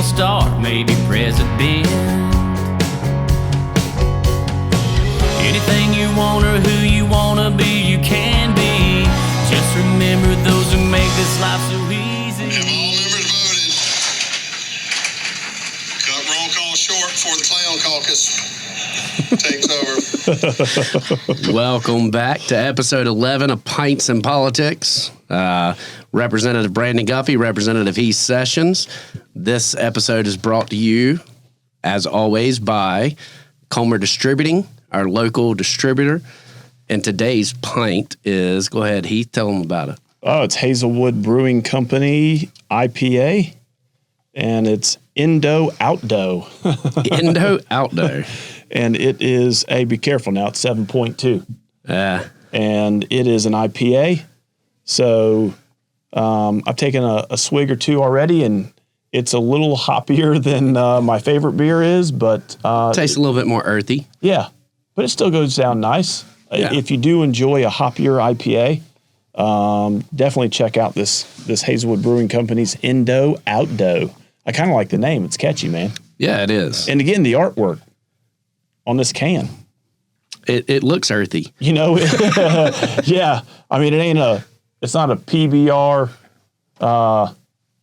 star, maybe president. Anything you want or who you want to be, you can be. Just remember those who make this life so easy. Have all members voted? Cut roll call short before the clown caucus takes over. Welcome back to episode 11 of Pints Politics. Representative Brandon Guffey, Representative Heath Sessions. This episode is brought to you, as always, by Comer Distributing, our local distributor. And today's pint is, go ahead, Heath, tell them about it. Oh, it's Hazelwood Brewing Company IPA, and it's Indo, Outdo. Indo, Outdo. And it is be careful now, it's 7.2. And it is an IPA. So I've taken a swig or two already, and it's a little hoppier than my favorite beer is, but tastes a little bit more earthy. Yeah, but it still goes down nice. Yeah. If you do enjoy a hoppier IPA, definitely check out this Hazelwood Brewing Company's Indo, Outdo. I kind of like the name. It's catchy, man. Yeah, it is. And again, the artwork on this can. It looks earthy. You know, yeah. I mean, it's not a PBR,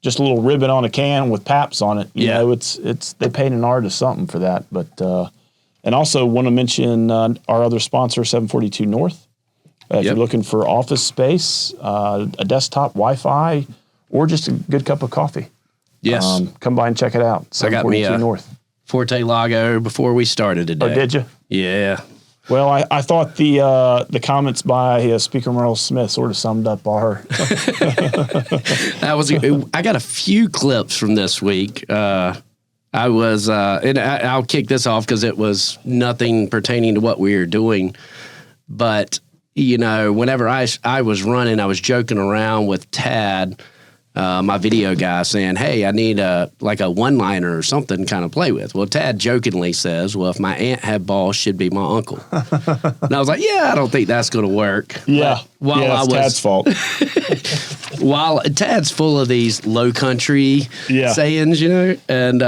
just a little ribbon on a can with Paps on it. You know, it's they paid an artist something for that. But and also want to mention our other sponsor, 742 North. If you're looking for office space, a desktop, Wi-Fi, or just a good cup of coffee. Yes. Come by and check it out. I got me a North. Forte Lago before we started today. Oh, did you? Yeah. Well, I thought the comments by Speaker Merle Smith sort of summed up our. I got a few clips from this week. I was, and I'll kick this off because it was nothing pertaining to what we were doing. But, you know, whenever I was running, I was joking around with Tad, my video guy, saying, hey, I need a one-liner or something to kind of play with. Well, Tad jokingly says, well, if my aunt had balls, she'd be my uncle. And I was like, yeah, I don't think that's going to work. Yeah. It's Tad's fault. While Tad's full of these low country sayings, you know, and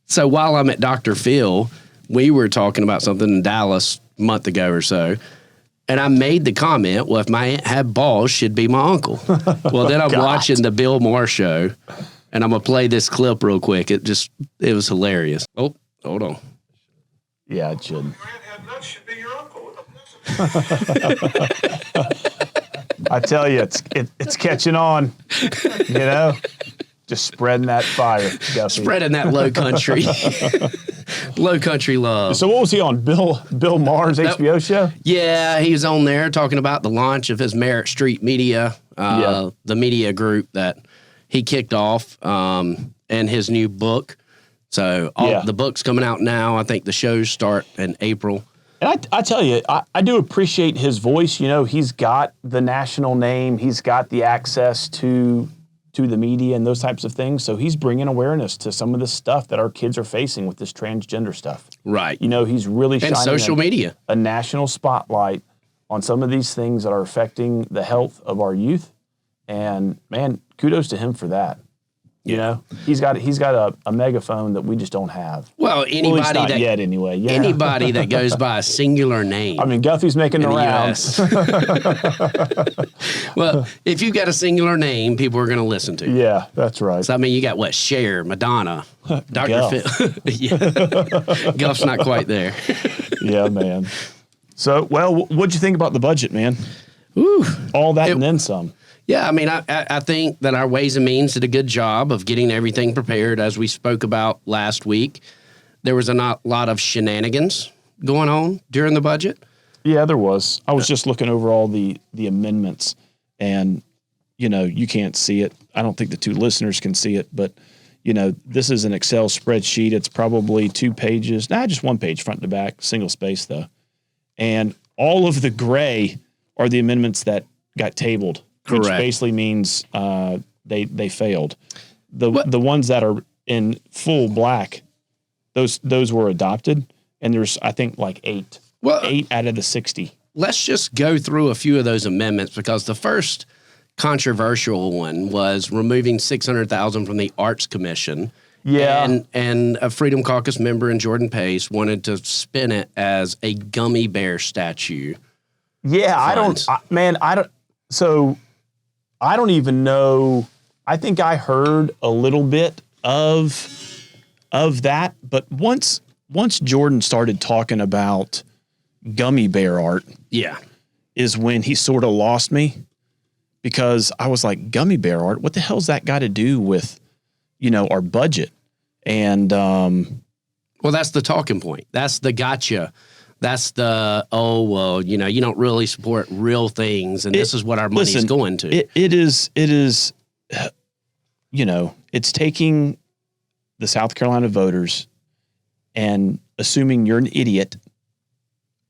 so while I'm at Dr. Phil, we were talking about something in Dallas a month ago or so, and I made the comment, well, if my aunt had balls, she'd be my uncle. Well, then I'm watching the Bill Maher show, and I'm going to play this clip real quick. It was hilarious. Oh, hold on. Yeah, it should. Your aunt had nuts, should be your uncle. I tell you, it's catching on, you know, just spreading that fire, Guffey. Spreading that low country love. So what was he on, Bill Maher's HBO show? Yeah, he was on there talking about the launch of his Merritt Street Media, the media group that he kicked off, and his new book. So the book's coming out now. I think the shows start in April. And I tell you, I do appreciate his voice. You know, he's got the national name. He's got the access to the media and those types of things. So he's bringing awareness to some of the stuff that our kids are facing with this transgender stuff. Right. You know, he's really shining social media, a national spotlight on some of these things that are affecting the health of our youth. And, man, kudos to him for that. You know, he's got a megaphone that we just don't have. Well, anybody not yet anyway. Yeah. Anybody that goes by a singular name. I mean, Guffey's making the rounds. Well, if you got a singular name, people are going to listen to you. Yeah, that's right. So I mean, you got what? Cher, Madonna, Dr. Phil. Yeah, Guff's not quite there. Yeah, man. So, well, what'd you think about the budget, man? Ooh, all that and then some. Yeah, I mean, I think that our Ways and Means did a good job of getting everything prepared. As we spoke about last week, there was a lot of shenanigans going on during the budget. Yeah, there was. I was just looking over all the amendments, and, you know, you can't see it. I don't think the two listeners can see it, but, you know, this is an Excel spreadsheet. It's probably 2 pages. Just 1 page front to back, single space, though. And all of the gray are the amendments that got tabled. Correct. Which basically means they failed. The ones that are in full black, those were adopted, and there's I think like 8. Well, 8 out of the 60. Let's just go through a few of those amendments, because the first controversial one was removing $600,000 from the Arts Commission Yeah. And a Freedom Caucus member in Jordan Pace wanted to spin it as a gummy bear statue. Yeah, I don't even know. I think I heard a little bit of that, but once Jordan started talking about gummy bear art, Yeah. is when he sort of lost me, because I was like, gummy bear art, what the hell's that got to do with, our budget? And well, that's the talking point. That's the gotcha. That's the, you don't really support real things, and this is what our money's going to. It is, it's taking the South Carolina voters and assuming you're an idiot,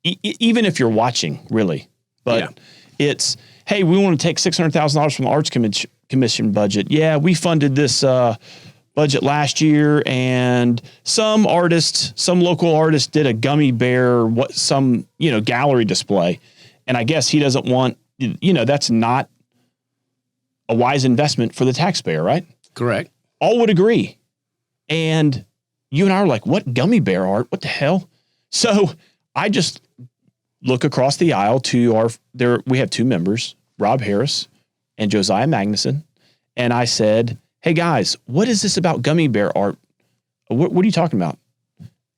even if you're watching, really. But it's, hey, we want to take $600,000 from the Arts Commission budget. Yeah, we funded this budget last year, and some local artist did a gummy bear, gallery display. And I guess he doesn't want, that's not a wise investment for the taxpayer, right? Correct. All would agree. And you and I are like, what gummy bear art? What the hell? So I just look across the aisle to we have two members, Rob Harris and Josiah Magnuson. And I said, hey guys, what is this about gummy bear art? What are you talking about?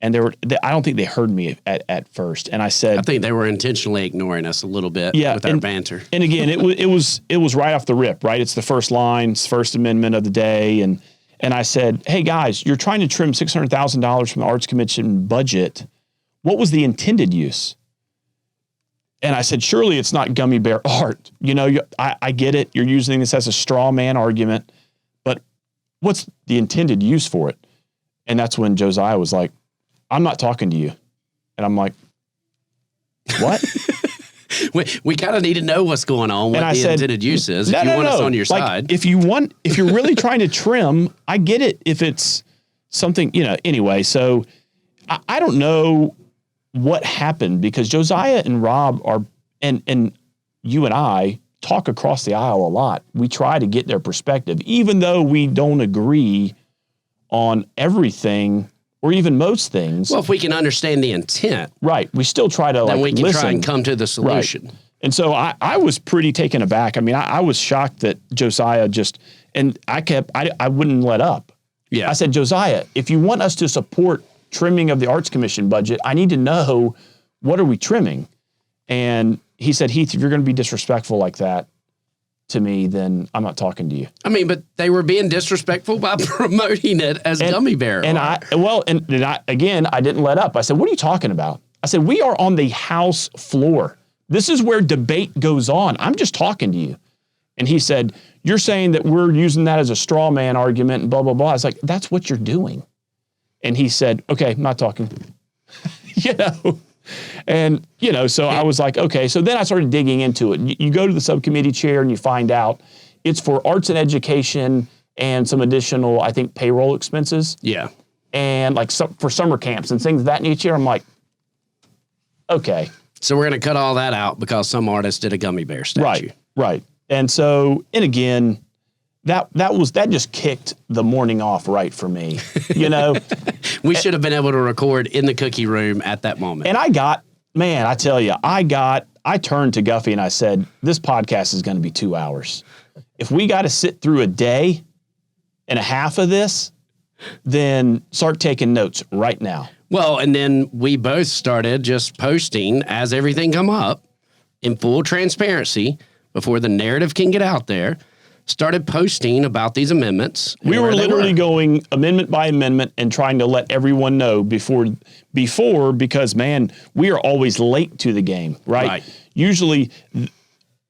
And I don't think they heard me at first. And I said, I think they were intentionally ignoring us a little bit with our banter. And again, it was right off the rip, right? It's the first line, it's First Amendment of the day. And I said, hey guys, you're trying to trim $600,000 from the Arts Commission budget. What was the intended use? And I said, surely it's not gummy bear art. I get it. You're using this as a straw man argument, but what's the intended use for it? And that's when Josiah was like, I'm not talking to you. And I'm like, what? we kind of need to know what's going on, what the intended use is, if you want us on your side. If you're really trying to trim, I get it. If it's something, anyway. So I don't know what happened, because Josiah and Rob and you and I talk across the aisle a lot. We try to get their perspective, even though we don't agree on everything or even most things. Well, if we can understand the intent. Right. We still try to then we can listen. Try and come to the solution. Right. And so I was pretty taken aback. I mean, I was shocked that Josiah I wouldn't let up. Yeah. I said, Josiah, if you want us to support trimming of the Arts Commission budget, I need to know, what are we trimming? And he said, Heath, if you're going to be disrespectful like that to me, then I'm not talking to you. I mean, but they were being disrespectful by promoting it as gummy bear. And I didn't let up. I said, what are you talking about? I said, we are on the House floor. This is where debate goes on. I'm just talking to you. And he said, you're saying that we're using that as a straw man argument and blah, blah, blah. I was like, that's what you're doing. And he said, okay, I'm not talking. And, so I was like, okay. So then I started digging into it. You go to the subcommittee chair and you find out it's for arts and education and some additional, I think, payroll expenses. Yeah. And for summer camps and things of that nature. I'm like, okay. So we're going to cut all that out because some artist did a gummy bear statue. Right. And so, and again, that just kicked the morning off right for me, We should have been able to record in the cookie room at that moment. And I turned to Guffey and I said, this podcast is going to be 2 hours. If we got to sit through a day and a half of this, then start taking notes right now. Well, and then we both started just posting as everything come up in full transparency before the narrative can get out there. Started posting about these amendments. We were literally going amendment by amendment and trying to let everyone know before, because man, we are always late to the game, right? Usually,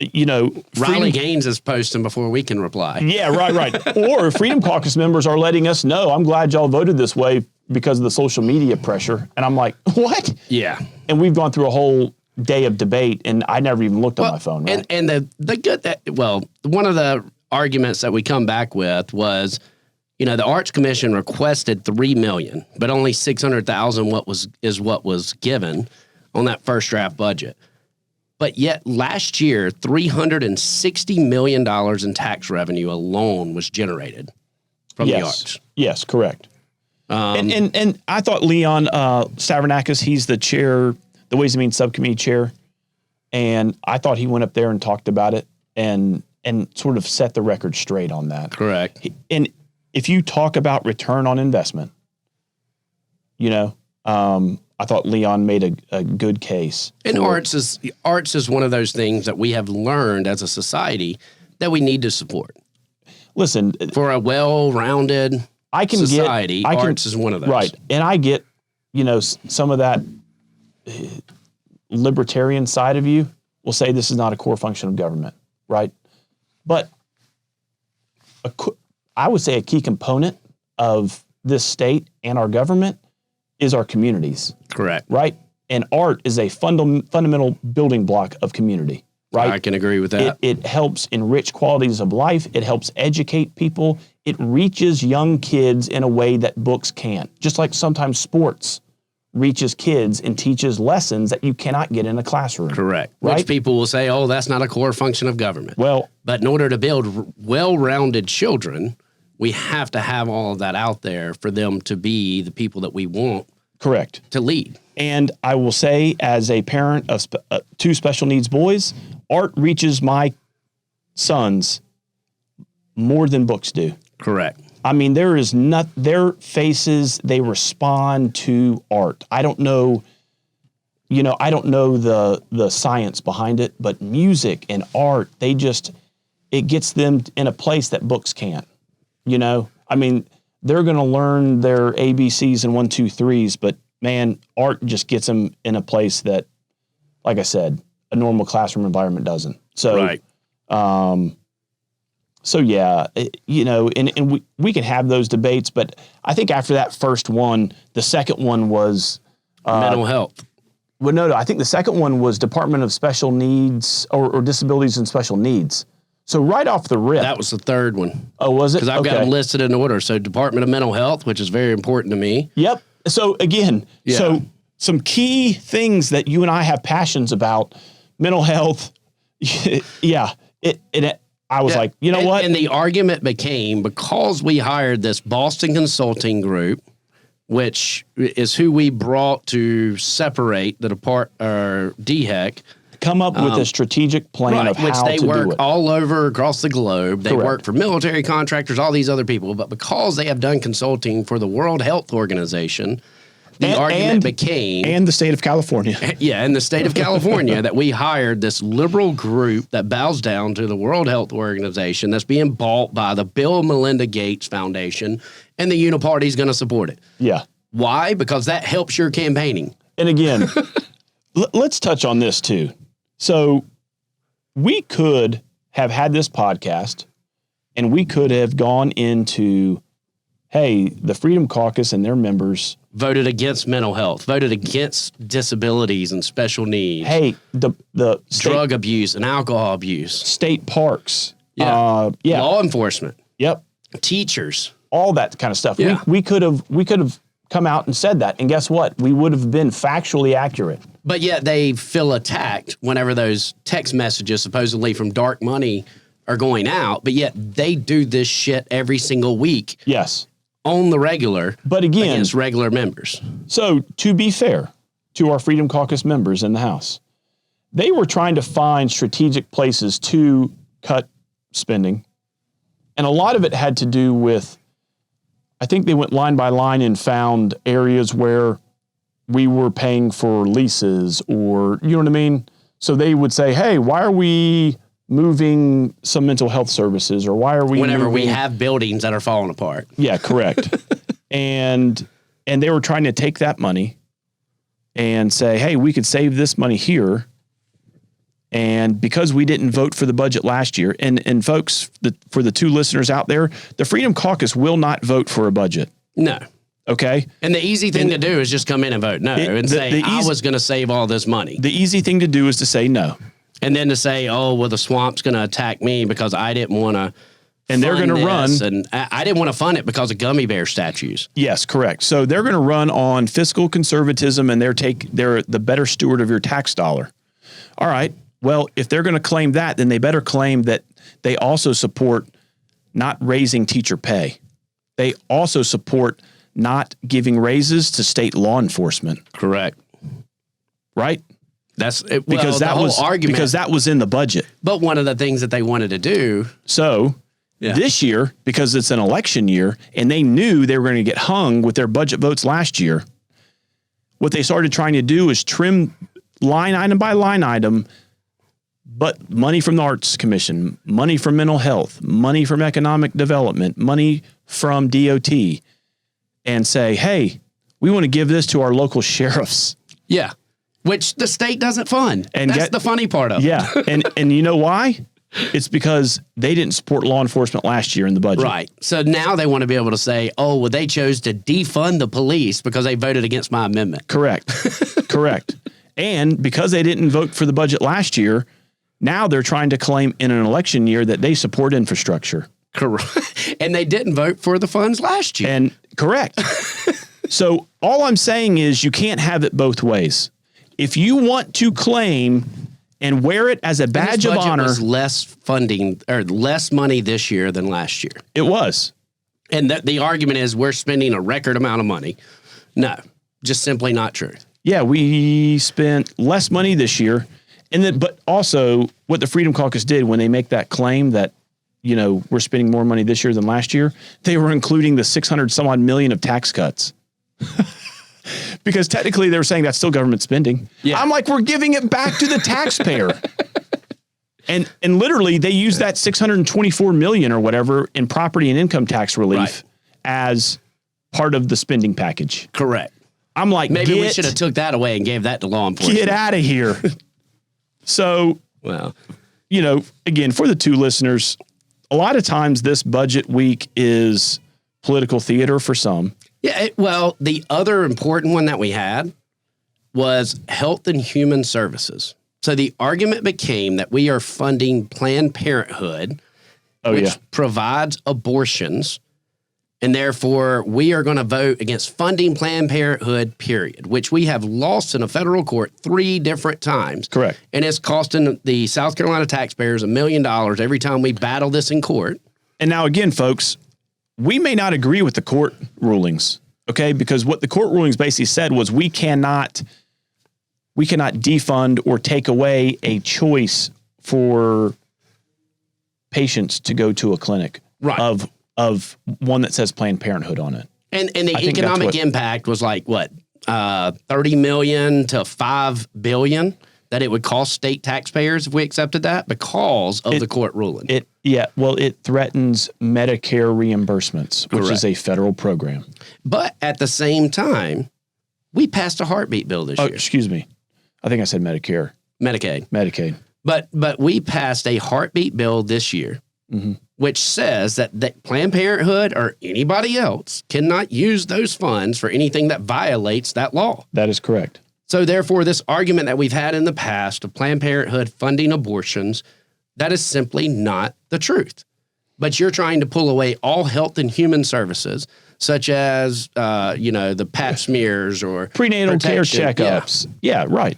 Riley Gaines is posting before we can reply. Yeah, right. Or Freedom Caucus members are letting us know, I'm glad y'all voted this way because of the social media pressure. And I'm like, what? Yeah. And we've gone through a whole day of debate and I never even looked on my phone, right? And the good one of the arguments that we come back with was, the Arts Commission requested $3 million, but only $600,000 is what was given on that first draft budget. But yet last year, $360 million in tax revenue alone was generated from the arts. Yes, correct. And I thought Leon Stavronakis, he's the chair, the Ways and Means Subcommittee chair, and I thought he went up there and talked about it and sort of set the record straight on that. Correct. And if you talk about return on investment, I thought Leon made a good case. And arts is one of those things that we have learned as a society that we need to support. Listen, for a well-rounded society, arts is one of those. Right. And I get, some of that libertarian side of you will say this is not a core function of government, right? But I would say a key component of this state and our government is our communities. Correct. Right? And art is a fundamental building block of community, right? I can agree with that. It helps enrich qualities of life. It helps educate people. It reaches young kids in a way that books can't. Just like sometimes sports reaches kids and teaches lessons that you cannot get in a classroom. Correct. Right? Which people will say, oh, that's not a core function of government. Well, but in order to build well-rounded children, we have to have all of that out there for them to be the people that we want. Correct. To lead. And I will say, as a parent of two special needs boys, art reaches my sons more than books do. Correct. I mean, there is not, their faces, they respond to art. I don't know, I don't know the science behind it, but music and art, it gets them in a place that books can't. I mean, they're going to learn their ABCs and 1, 2, 3s, but man, art just gets them in a place that, like I said, a normal classroom environment doesn't. So, right. So yeah, and we can have those debates, but I think after that first one, the second one was mental health. Well, no, I think the second one was Department of Special Needs or Disabilities and Special Needs. So right off the rip. That was the third one. Oh, was it? Because I've got them listed in order. So Department of Mental Health, which is very important to me. Yep. So again, so some key things that you and I have passions about, mental health. Yeah. I was like, you know what? And the argument became, because we hired this Boston Consulting Group, which is who we brought to separate the DHEC, come up with a strategic plan of how to do it. Which they work all over across the globe. They work for military contractors, all these other people. But because they have done consulting for the World Health Organization, the argument became... And the state of California. Yeah, and the state of California, that we hired this liberal group that bows down to the World Health Organization that's being bought by the Bill and Melinda Gates Foundation, and the Uniparty is going to support it. Yeah. Why? Because that helps your campaigning. And again, let's touch on this too. So we could have had this podcast and we could have gone into, hey, the Freedom Caucus and their members voted against mental health, voted against disabilities and special needs. Hey, the drug abuse and alcohol abuse, state parks, law enforcement, teachers, all that kind of stuff. Yeah. We could have come out and said that, and guess what? We would have been factually accurate. But yet they feel attacked whenever those text messages supposedly from dark money are going out, but yet they do this shit every single week. Yes. On the regular, but again, against regular members. So to be fair to our Freedom Caucus members in the House, they were trying to find strategic places to cut spending. And a lot of it had to do with, I think they went line by line and found areas where we were paying for leases, or, you know what I mean? So they would say, hey, why are we moving some mental health services, or why are we we have buildings that are falling apart? Yeah, correct. and they were trying to take that money and say, hey, we could save this money here. And because we didn't vote for the budget last year, and folks, for the two listeners out there, the Freedom Caucus will not vote for a budget. No. Okay. And the easy thing to do is just come in and vote no and say, I was going to save all this money. The easy thing to do is to say no. And then to say, oh, well, the swamp's going to attack me because I didn't want to. And they're going to run. And I didn't want to fund it because of gummy bear statues. Yes, correct. So they're going to run on fiscal conservatism, and they're the better steward of your tax dollar. All right. Well, if they're going to claim that, then they better claim that they also support not raising teacher pay. They also support not giving raises to state law enforcement, Correct. right? That's Because that was argument. because that was in the budget. But one of the things that they wanted to do. So Yeah. this year, because it's an election year, and they knew they were going to get hung with their budget votes last year, what they started trying to do is trim line item by line item, but money from the Arts Commission, money from mental health, money from economic development, money from DOT, and say, hey, we want to give this to our local sheriffs. Yeah. Which the state doesn't fund. And that's get- the funny part of it. Yeah. and you know why? It's because they didn't support law enforcement last year in the budget. Right. So now they want to be able to say, oh, well, they chose to defund the police because they voted against my amendment. Correct. Correct. And because they didn't vote for the budget last year, now they're trying to claim in an election year that they support infrastructure. Correct. And they didn't vote for the funds last year. And correct. So all I'm saying is you can't have it both ways. If you want to claim and wear it as a badge of honor, was less funding or less money this year than last year. it was. And the argument is we're spending a record amount of money. No, just simply not true. Yeah, we spent less money this year. And then, but also what the Freedom Caucus did when they make that claim that, you know, we're spending more money this year than last year, they were including the 600 some odd million of tax cuts. Because technically they were saying that's still government spending. Yeah. I'm like, we're giving it back to the taxpayer. And literally they use that 624 million or whatever in property and income tax relief Right. as part of the spending package. Correct. I'm like, Maybe we should have took that away and gave that to law enforcement. get out of here. So, Well, you know, again, for the two listeners, a lot of times this budget week is political theater for some. yeah. Well, the other important one that we had was Health and Human Services. So the argument became that we are funding Planned Parenthood, which provides abortions, and therefore we are going to vote against funding Planned Parenthood, period, which we have lost in a federal court 3 different times. Correct. And it's costing the South Carolina taxpayers $1 million every time we battle this in court. And now again, folks, we may not agree with the court rulings, okay? Because what the court rulings basically said was we cannot defund or take away a choice for patients to go to a clinic Right. of one that says Planned Parenthood on it. And the I think that's economic what- impact was like what, 30 million to 5 billion that it would cost state taxpayers if we accepted that because of the court ruling. It threatens Medicare reimbursements, which is Correct. a federal program. But at the same time, we passed a heartbeat bill this Oh, year, excuse me. I think I said Medicare, Medicaid. But we passed a heartbeat bill this year, which says that Planned Parenthood or anybody else cannot use those funds for anything that violates that law. That is correct. So therefore, this argument that we've had in the past of Planned Parenthood funding abortions, that is simply not the truth. But you're trying to pull away all health and human services, such as, the pap smears or Prenatal care protection. checkups. Yeah, right.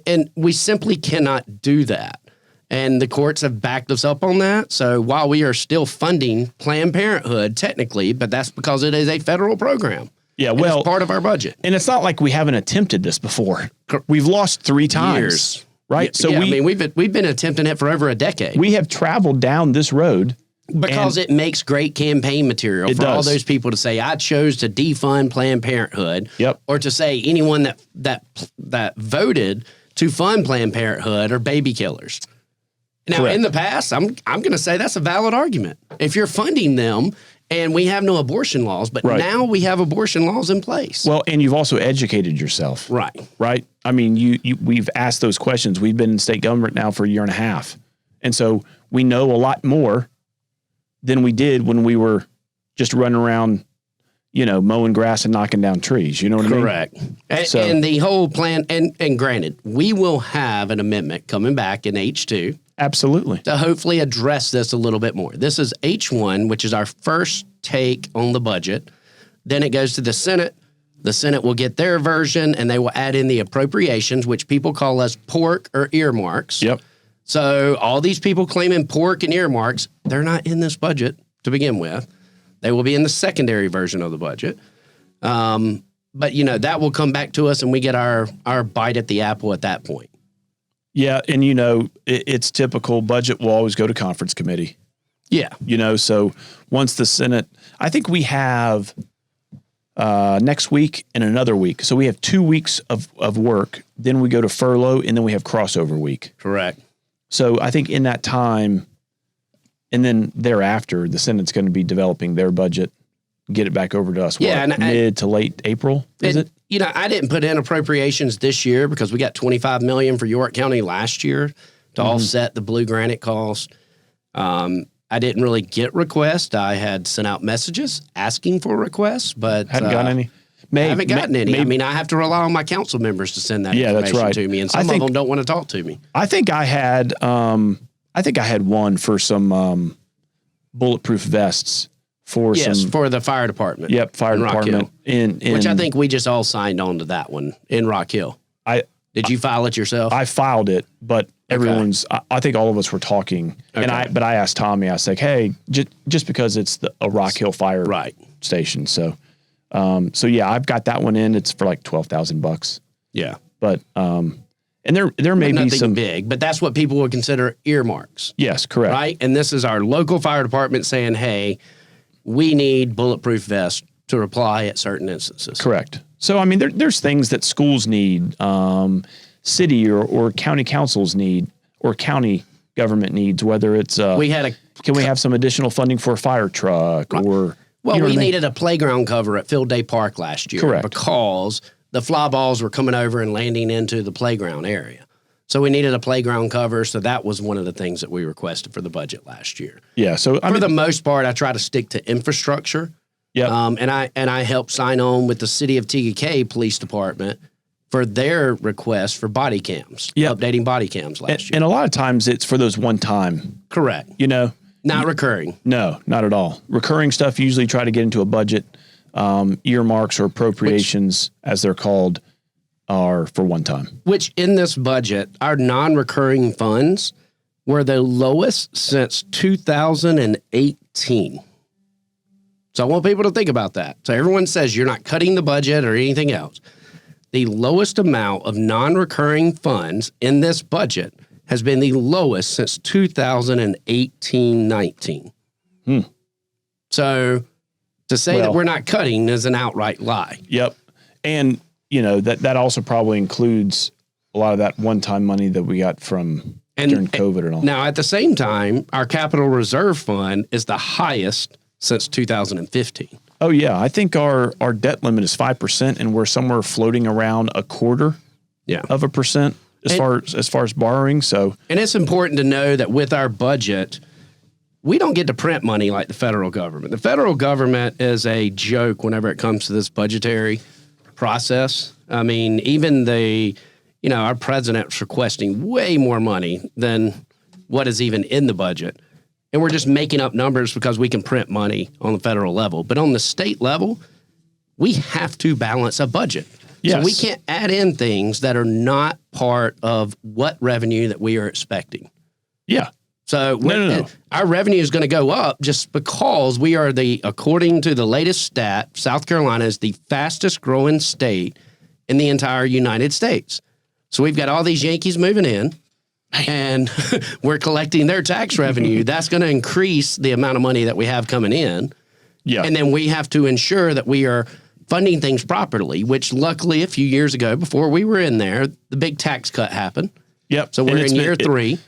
And we simply cannot do that. And the courts have backed us up on that. So while we are still funding Planned Parenthood, technically, but that's because it is a federal program. Yeah, And well, it's part of our budget. and it's not like we haven't attempted this before. We've lost 3 times. Years. Right? So Yeah, we've been attempting it for over a decade. we have traveled down this road. Because it makes great campaign material It for all does. those people to say, I chose to defund Planned Parenthood. Yep. Or to say anyone that voted to fund Planned Parenthood are baby killers. Now, Correct. in the past, I'm going to say that's a valid argument. If you're funding them and we have no abortion laws, but Right. now we have abortion laws in place. Well, and you've also educated yourself. Right. Right? I mean, we've asked those questions. We've been in state government now for a year and a half. And so we know a lot more than we did when we were just running around, mowing grass and knocking down trees. You know what I mean? Correct. And, So- and the whole plan, and granted, we will have an amendment coming back in H2 Absolutely. to hopefully address this a little bit more. This is H1, which is our first take on the budget. Then it goes to the Senate. The Senate will get their version, and they will add in the appropriations, which people call us pork or earmarks. Yep. So all these people claiming pork and earmarks, they're not in this budget to begin with. They will be in the secondary version of the budget. But that will come back to us, and we get our bite at the apple at that point. Yeah, and it's typical. Budget will always go to conference committee. Yeah. So once the Senate, I think we have next week and another week. So we have 2 weeks of work. Then we go to furlough, and then we have crossover week. Correct. So I think in that time, and then thereafter, the Senate's going to be developing their budget, get it back over to us. Mid to late April, is it? I didn't put in appropriations this year because we got $25 million for York County last year to offset the blue granite cost. I didn't really get requests. I had sent out messages asking for requests, but hadn't gotten any. I haven't gotten any. I mean, I have to rely on my council members to send that information to me, and some of them don't want to talk to me. I think I had one for some bulletproof vests for the fire department. Yep, fire department in which I think we just all signed on to that one in Rock Hill. Did you file it yourself? I filed it, but everyone's. I think all of us were talking, and I asked Tommy. I was like, "Hey, just because it's a Rock Hill fire station, so yeah, I've got that one in. It's for like $12,000. Yeah, but and there may be some big, but that's what people would consider earmarks. Yes, correct. Right, and this is our local fire department saying, "Hey, we need bulletproof vests to apply at certain instances." Correct. So, I mean, there's things that schools need, city or county councils need, or county government needs, whether it's can we have some additional funding for a fire truck or we needed a playground cover at Field Day Park last year. Correct. Because the fly balls were coming over and landing into the playground area. So we needed a playground cover. So that was one of the things that we requested for the budget last year. Yeah. So for the most part, I try to stick to infrastructure. Yeah. And I helped sign on with the City of TK Police Department for their request for body cams, updating body cams last year. And a lot of times it's for those one time. Correct. Not recurring. No, not at all. Recurring stuff usually try to get into a budget. Earmarks or appropriations, as they're called, are for one time. Which in this budget, our non-recurring funds were the lowest since 2018. So I want people to think about that. So everyone says you're not cutting the budget or anything else. The lowest amount of non-recurring funds in this budget has been the lowest since 2018-19. So to say that we're not cutting is an outright lie. Yep. And, that also probably includes a lot of that one-time money that we got from during COVID and all. Now, at the same time, our capital reserve fund is the highest since 2015. Oh yeah, I think our debt limit is 5%, and we're somewhere floating around 0.25% as far as borrowing. So, and it's important to know that with our budget, we don't get to print money like the federal government. The federal government is a joke whenever it comes to this budgetary process. I mean, even our president's requesting way more money than what is even in the budget. And we're just making up numbers because we can print money on the federal level. But on the state level, we have to balance a budget. Yes. So we can't add in things that are not part of what revenue that we are expecting. Yeah. So our revenue is going to go up just because we are according to the latest stat, South Carolina is the fastest growing state in the entire United States. So we've got all these Yankees moving in. And we're collecting their tax revenue. That's going to increase the amount of money that we have coming in. Yeah. And then we have to ensure that we are funding things properly, which luckily a few years ago, before we were in there, the big tax cut happened. Yep. So we're in year 3.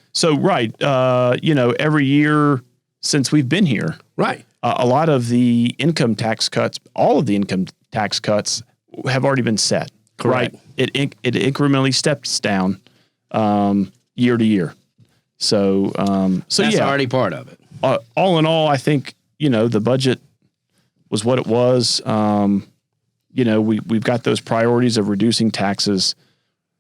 Every year since we've been here. Right. A lot of the income tax cuts, all of the income tax cuts have already been set. Correct. Right. It incrementally steps down. Year to year. So that's already part of it. All in all, I think, the budget was what it was. We've got those priorities of reducing taxes.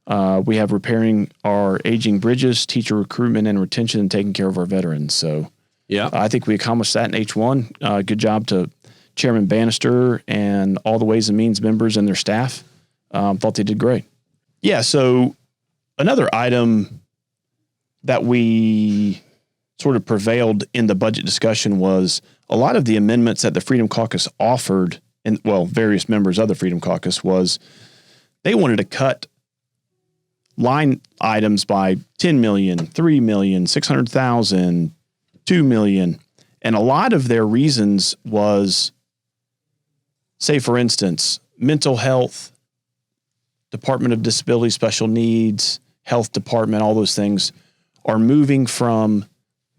We have repairing our aging bridges, teacher recruitment and retention, and taking care of our veterans. So I think we accomplished that in H1. Good job to Chairman Bannister and all the Ways and Means members and their staff. Thought they did great. Yeah. So another item that we sort of prevailed in the budget discussion was a lot of the amendments that the Freedom Caucus offered and various members of the Freedom Caucus, was they wanted to cut line items by 10 million, 3 million, 600,000, 2 million. And a lot of their reasons was, say, for instance, mental health, Department of Disability Special Needs, Health Department, all those things are moving from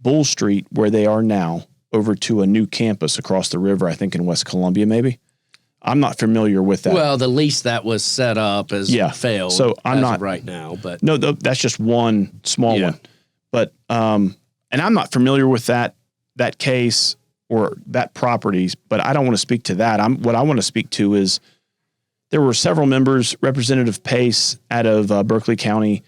Bull Street, where they are now, over to a new campus across the river, I think in West Columbia, maybe. I'm not familiar with that. Well, the lease that was set up has failed. So I'm not right now, but no, that's just one small one. But and I'm not familiar with that case or that properties, but I don't want to speak to that. What I want to speak to is there were several members, Representative Pace out of Berkeley County,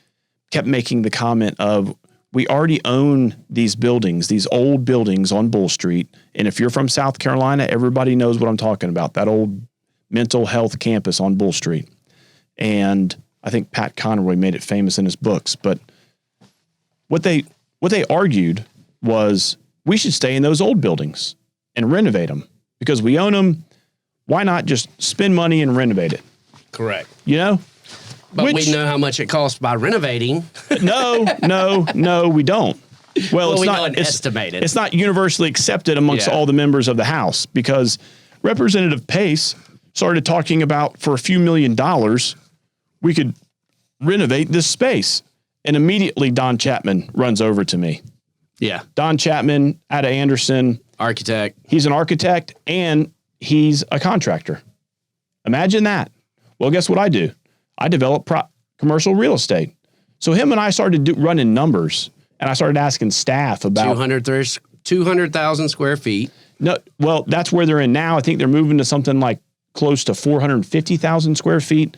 kept making the comment of, we already own these buildings, these old buildings on Bull Street. And if you're from South Carolina, everybody knows what I'm talking about, that old mental health campus on Bull Street. And I think Pat Conroy made it famous in his books. But what they argued was, we should stay in those old buildings and renovate them because we own them. Why not just spend money and renovate it? correct. You know? But we know how much it costs by renovating. No, we don't. Well, it's we not know and estimated. It's not universally accepted amongst all the members of the House because Representative Pace started talking about, for a few $1 million, we could renovate this space. And immediately Don Chapman runs over to me. Yeah. Don Chapman out of Anderson. Architect. He's an architect and he's a contractor. Imagine that. Well, guess what I do? I develop commercial real estate. So him and I started running numbers, and I started asking staff about 200,000 square feet. No, well, that's where they're in now. I think they're moving to something like close to 450,000 square feet.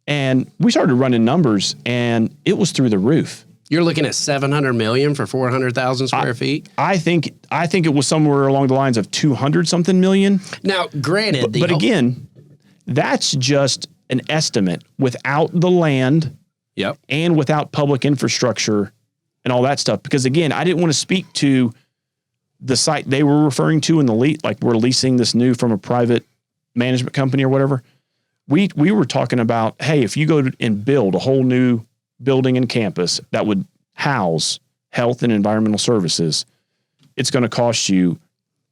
And we started running numbers, and it was through the roof. You're looking at $700 million for 400,000 square feet. I think it was somewhere along the lines of 200 something million. Now, granted, but again, that's just an estimate without the land. Yep. And without public infrastructure and all that stuff. Because again, I didn't want to speak to the site they were referring to in the lease, like we're leasing this new from a private management company or whatever. We were talking about, hey, if you go and build a whole new building and campus that would house health and environmental services, it's going to cost you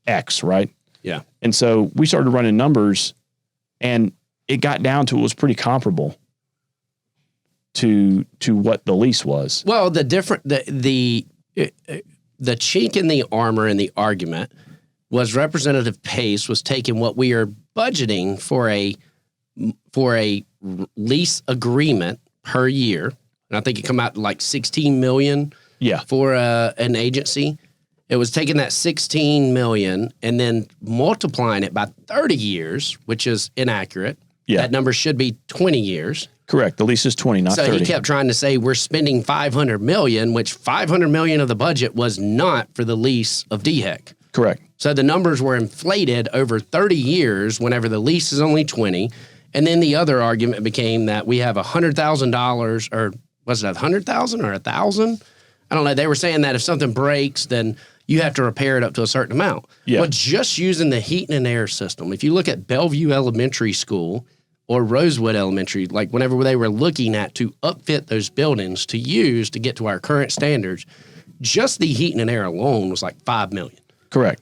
X, right? Yeah. And so we started running numbers, and it got down to, it was pretty comparable to what the lease was. Well, the chink in the armor in the argument was Representative Pace was taking what we are budgeting for a lease agreement per year, and I think it come out to like $16 million. Yeah. For an agency. It was taking that $16 million and then multiplying it by 30 years, which is inaccurate. Yeah. That number should be 20 years. Correct. The lease is 20, not 30. So he kept trying to say we're spending $500 million, which $500 million of the budget was not for the lease of DHEC. Correct. So the numbers were inflated over 30 years whenever the lease is only 20. And then the other argument became that we have $100,000, or was it 100,000 or 1,000? I don't know. They were saying that if something breaks, then you have to repair it up to a certain amount. Yeah. But just using the heat and air system, if you look at Bellevue Elementary School or Rosewood Elementary, like whenever they were looking at to upfit those buildings to use to get to our current standards, just the heat and air alone was like $5 million. Correct.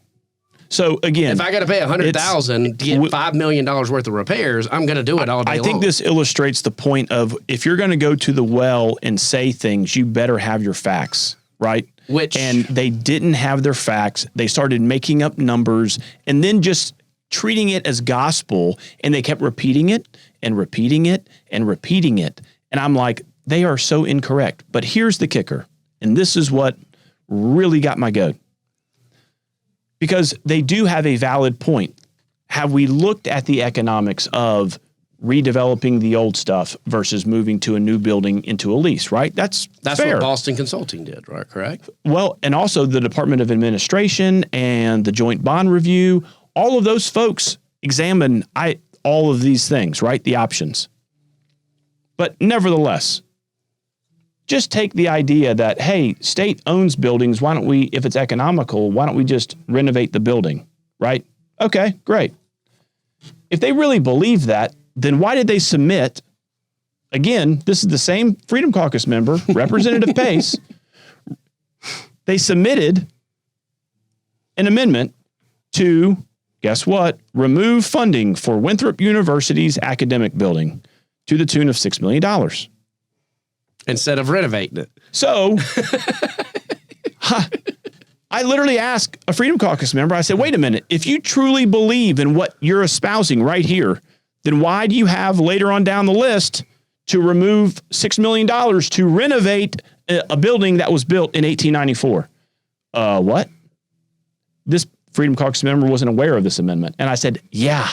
So again, if I got to pay $100,000 to get $5 million worth of repairs, I'm going to do it all day long. I think this illustrates the point of, if you're going to go to the well and say things, you better have your facts, right? And they didn't have their facts. They started making up numbers and then just treating it as gospel, and they kept repeating it and repeating it and repeating it. And I'm like, they are so incorrect. But here's the kicker, and this is what really got my goat. Because they do have a valid point. Have we looked at the economics of redeveloping the old stuff versus moving to a new building into a lease, right? That's fair. What Boston Consulting did, right? Correct? Well, and also the Department of Administration and the Joint Bond Review, all of those folks examine all of these things, right? The options. But nevertheless, just take the idea that, hey, state owns buildings. Why don't we, if it's economical, why don't we just renovate the building, right? Okay, great. if they really believe that, then why did they submit? Again, this is the same Freedom Caucus member, Representative Pace. They submitted an amendment to, guess what, remove funding for Winthrop University's academic building to the tune of $6 million. Instead of renovating it. So I literally asked a Freedom Caucus member, I said, wait a minute, if you truly believe in what you're espousing right here, then why do you have later on down the list to remove $6 million to renovate a building that was built in 1894? What? This Freedom Caucus member wasn't aware of this amendment. And I said, yeah.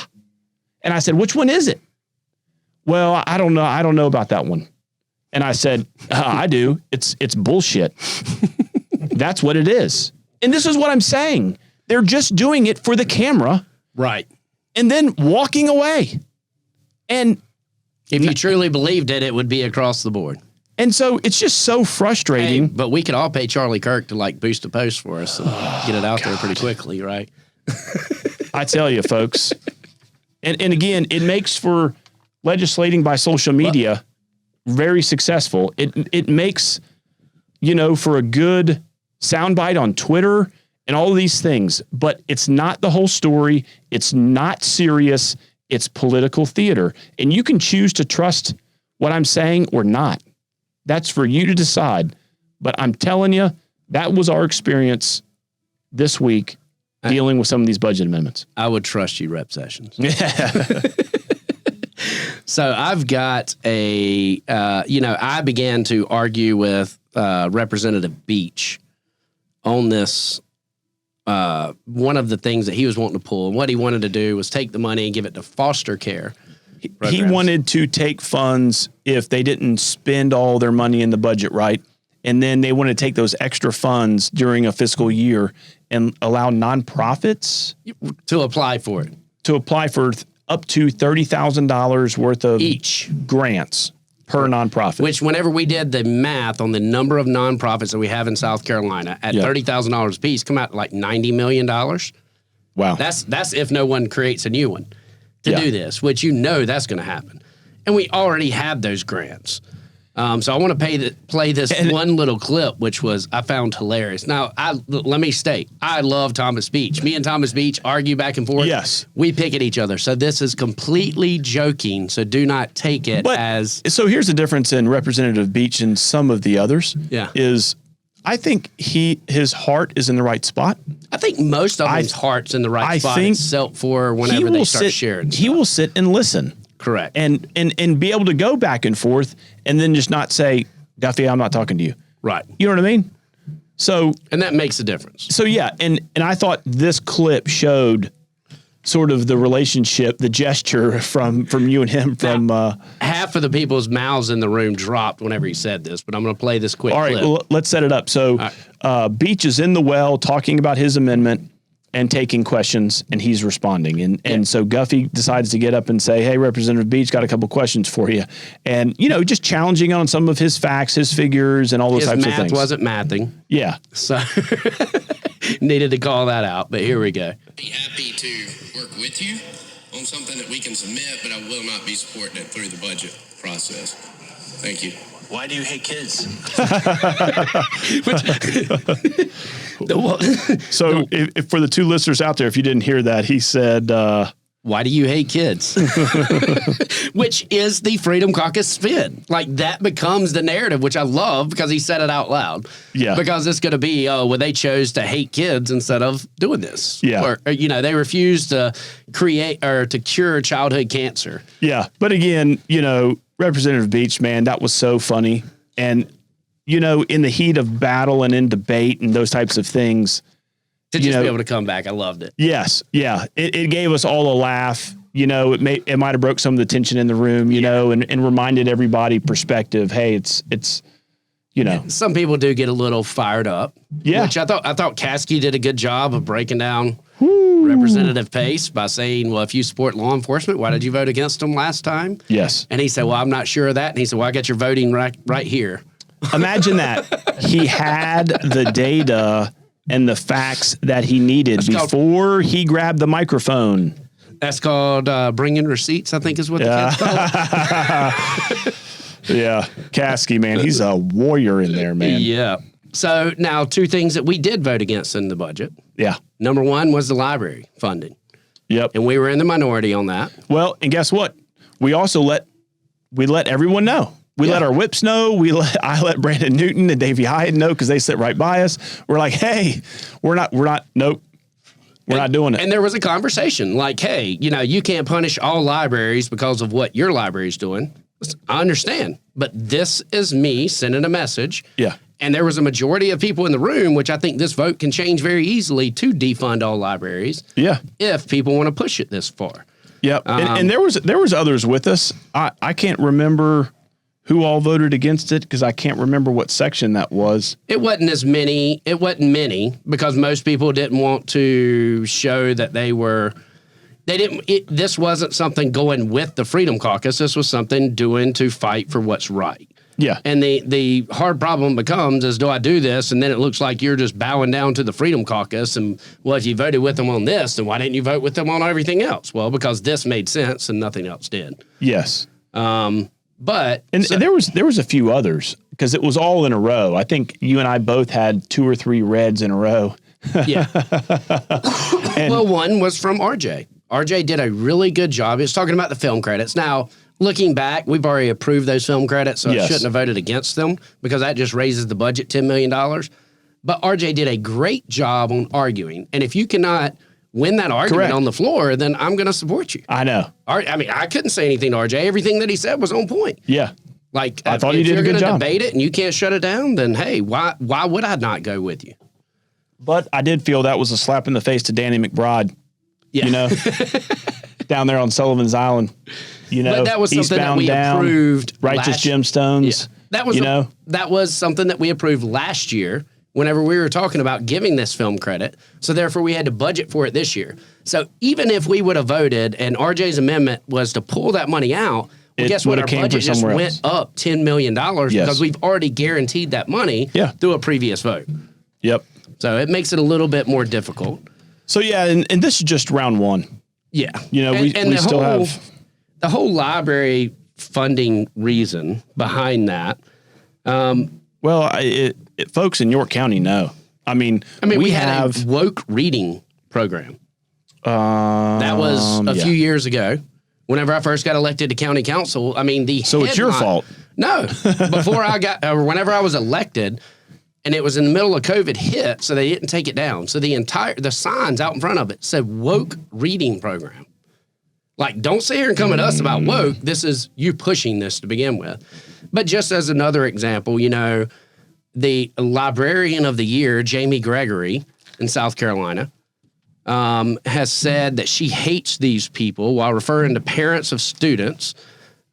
And I said, which one is it? Well, I don't know. I don't know about that one. And I said, I do. It's bullshit. That's what it is. And this is what I'm saying. They're just doing it for the camera. Right. And then walking away. And if you truly believed it, it would be across the board. And so it's just so frustrating. Hey, but we could all pay Charlie Kirk to like boost a post for us and get it out there pretty quickly, right? I tell you, folks. And again, it makes for legislating by social media very successful. It makes, for a good soundbite on Twitter and all of these things. But it's not the whole story. It's not serious. It's political theater. And you can choose to trust what I'm saying or not. That's for you to decide. But I'm telling you, that was our experience this week dealing with some of these budget amendments. I would trust you, Rep Sessions. So I've got I began to argue with Representative Beach on this. One of the things that he was wanting to pull, and what he wanted to do was take the money and give it to foster care. He wanted to take funds if they didn't spend all their money in the budget, right? And then they wanted to take those extra funds during a fiscal year and allow nonprofits to apply for it. To apply for up to $30,000 worth of each grants per nonprofit. Which, whenever we did the math on the number of nonprofits that we have in South Carolina at $30,000 a piece, come out like $90 million. Wow. That's if no one creates a new one to do this, which that's going to happen. And we already had those grants. So I want to play this one little clip, which I found hilarious. Now, let me state, I love Thomas Beach. Me and Thomas Beach argue back and forth. Yes. We pick at each other. So this is completely joking. So do not take it as... So here's the difference in Representative Beach and some of the others. Yeah. Is I think his heart is in the right spot. I think most of his heart's in the right spot except for whenever they start sharing stuff. He will sit and listen. Correct. And be able to go back and forth and then just not say, Guffey, I'm not talking to you. Right. You know what I mean? So. And that makes a difference. So, yeah. And I thought this clip showed sort of the relationship, the gesture from you and him from. Half of the people's mouths in the room dropped whenever he said this, but I'm going to play this quick clip. All right. Well, let's set it up. So Beach is in the well talking about his amendment and taking questions, and he's responding. And so Guffey decides to get up and say, hey, Representative Beach, got a couple questions for you. And, just challenging on some of his facts, his figures, and all those types of things. His math wasn't mathing. Yeah. So needed to call that out, but here we go. Be happy to work with you on something that we can submit, but I will not be supporting it through the budget process. Thank you. Why do you hate kids? So if for the two listeners out there, if you didn't hear that, he said, why do you hate kids? Which is the Freedom Caucus spin. Like, that becomes the narrative, which I love because he said it out loud. Yeah. Because it's going to be, they chose to hate kids instead of doing this. Yeah. Or they refused to create or to cure childhood cancer. Yeah. But again, Representative Beach, man, that was so funny. And, in the heat of battle and in debate and those types of things. To just be able to come back. I loved it. Yes. Yeah. It gave us all a laugh. It might have broke some of the tension in the room, and reminded everybody perspective. Hey, it's some people do get a little fired up. Yeah. Which I thought Caskey did a good job of breaking down Representative Pace by saying, well, if you support law enforcement, why did you vote against them last time? Yes. And he said, well, I'm not sure of that. And he said, well, I got your voting right here. Imagine that. He had the data and the facts that he needed before he grabbed the microphone. That's called bringing receipts, I think is what the kids call it. Yeah. Caskey, man. He's a warrior in there, man. Yeah. So now 2 things that we did vote against in the budget. Yeah. Number 1 was the library funding. Yep. And we were in the minority on that. Well, and guess what? We also let everyone know. We let our whips know. I let Brandon Newton and Davey Hyde know because they sit right by us. We're like, hey, we're not, nope. We're not doing it. And there was a conversation like, hey, you can't punish all libraries because of what your library's doing. I understand. But this is me sending a message. Yeah. And there was a majority of people in the room, which I think this vote can change very easily to defund all libraries. Yeah. If people want to push it this far. Yep. And there was others with us. I can't remember who all voted against it because I can't remember what section that was. It wasn't as many. It wasn't many because most people didn't want to show that they were. They didn't. This wasn't something going with the Freedom Caucus. This was something doing to fight for what's right. Yeah. And the hard problem becomes is, do I do this? And then it looks like you're just bowing down to the Freedom Caucus. And, well, if you voted with them on this, then why didn't you vote with them on everything else? Well, because this made sense and nothing else did. Yes. But and there was a few others because it was all in a row. I think you and I both had 2 or 3 reds in a row. Yeah. Well, one was from RJ. RJ did a really good job. He was talking about the film credits. Now, looking back, we've already approved those film credits, so I shouldn't have voted against them because that just raises the budget $10 million. But RJ did a great job on arguing. And if you cannot win that argument on the floor, then I'm going to support you. I know. I mean, I couldn't say anything to RJ. Everything that he said was on point. Yeah. Like, I thought he did a good job. If you're going to debate it and you can't shut it down, then, hey, why would I not go with you? But I did feel that was a slap in the face to Danny McBride. Yeah. Down there on Sullivan's Island. But that was something that we approved. Righteous Gemstones. Yeah. That was something that we approved last year whenever we were talking about giving this film credit. So therefore we had to budget for it this year. So even if we would have voted and RJ's amendment was to pull that money out, well, guess what? Our budget just went up $10 million because we've already guaranteed that money through a previous vote. Yep. So it makes it a little bit more difficult. So yeah, and this is just round 1. Yeah. We still have the whole library funding reason behind that. Well, folks in York County know. I mean, we had a woke reading program. That was a few years ago. Whenever I first got elected to county council, So it's your fault. No. Whenever I was elected, and it was in the middle of COVID hit, so they didn't take it down. So the signs out in front of it said woke reading program. Like, don't sit here and come at us about woke. This is you pushing this to begin with. But just as another example, the librarian of the year, Jamie Gregory in South Carolina, has said that she hates these people while referring to parents of students.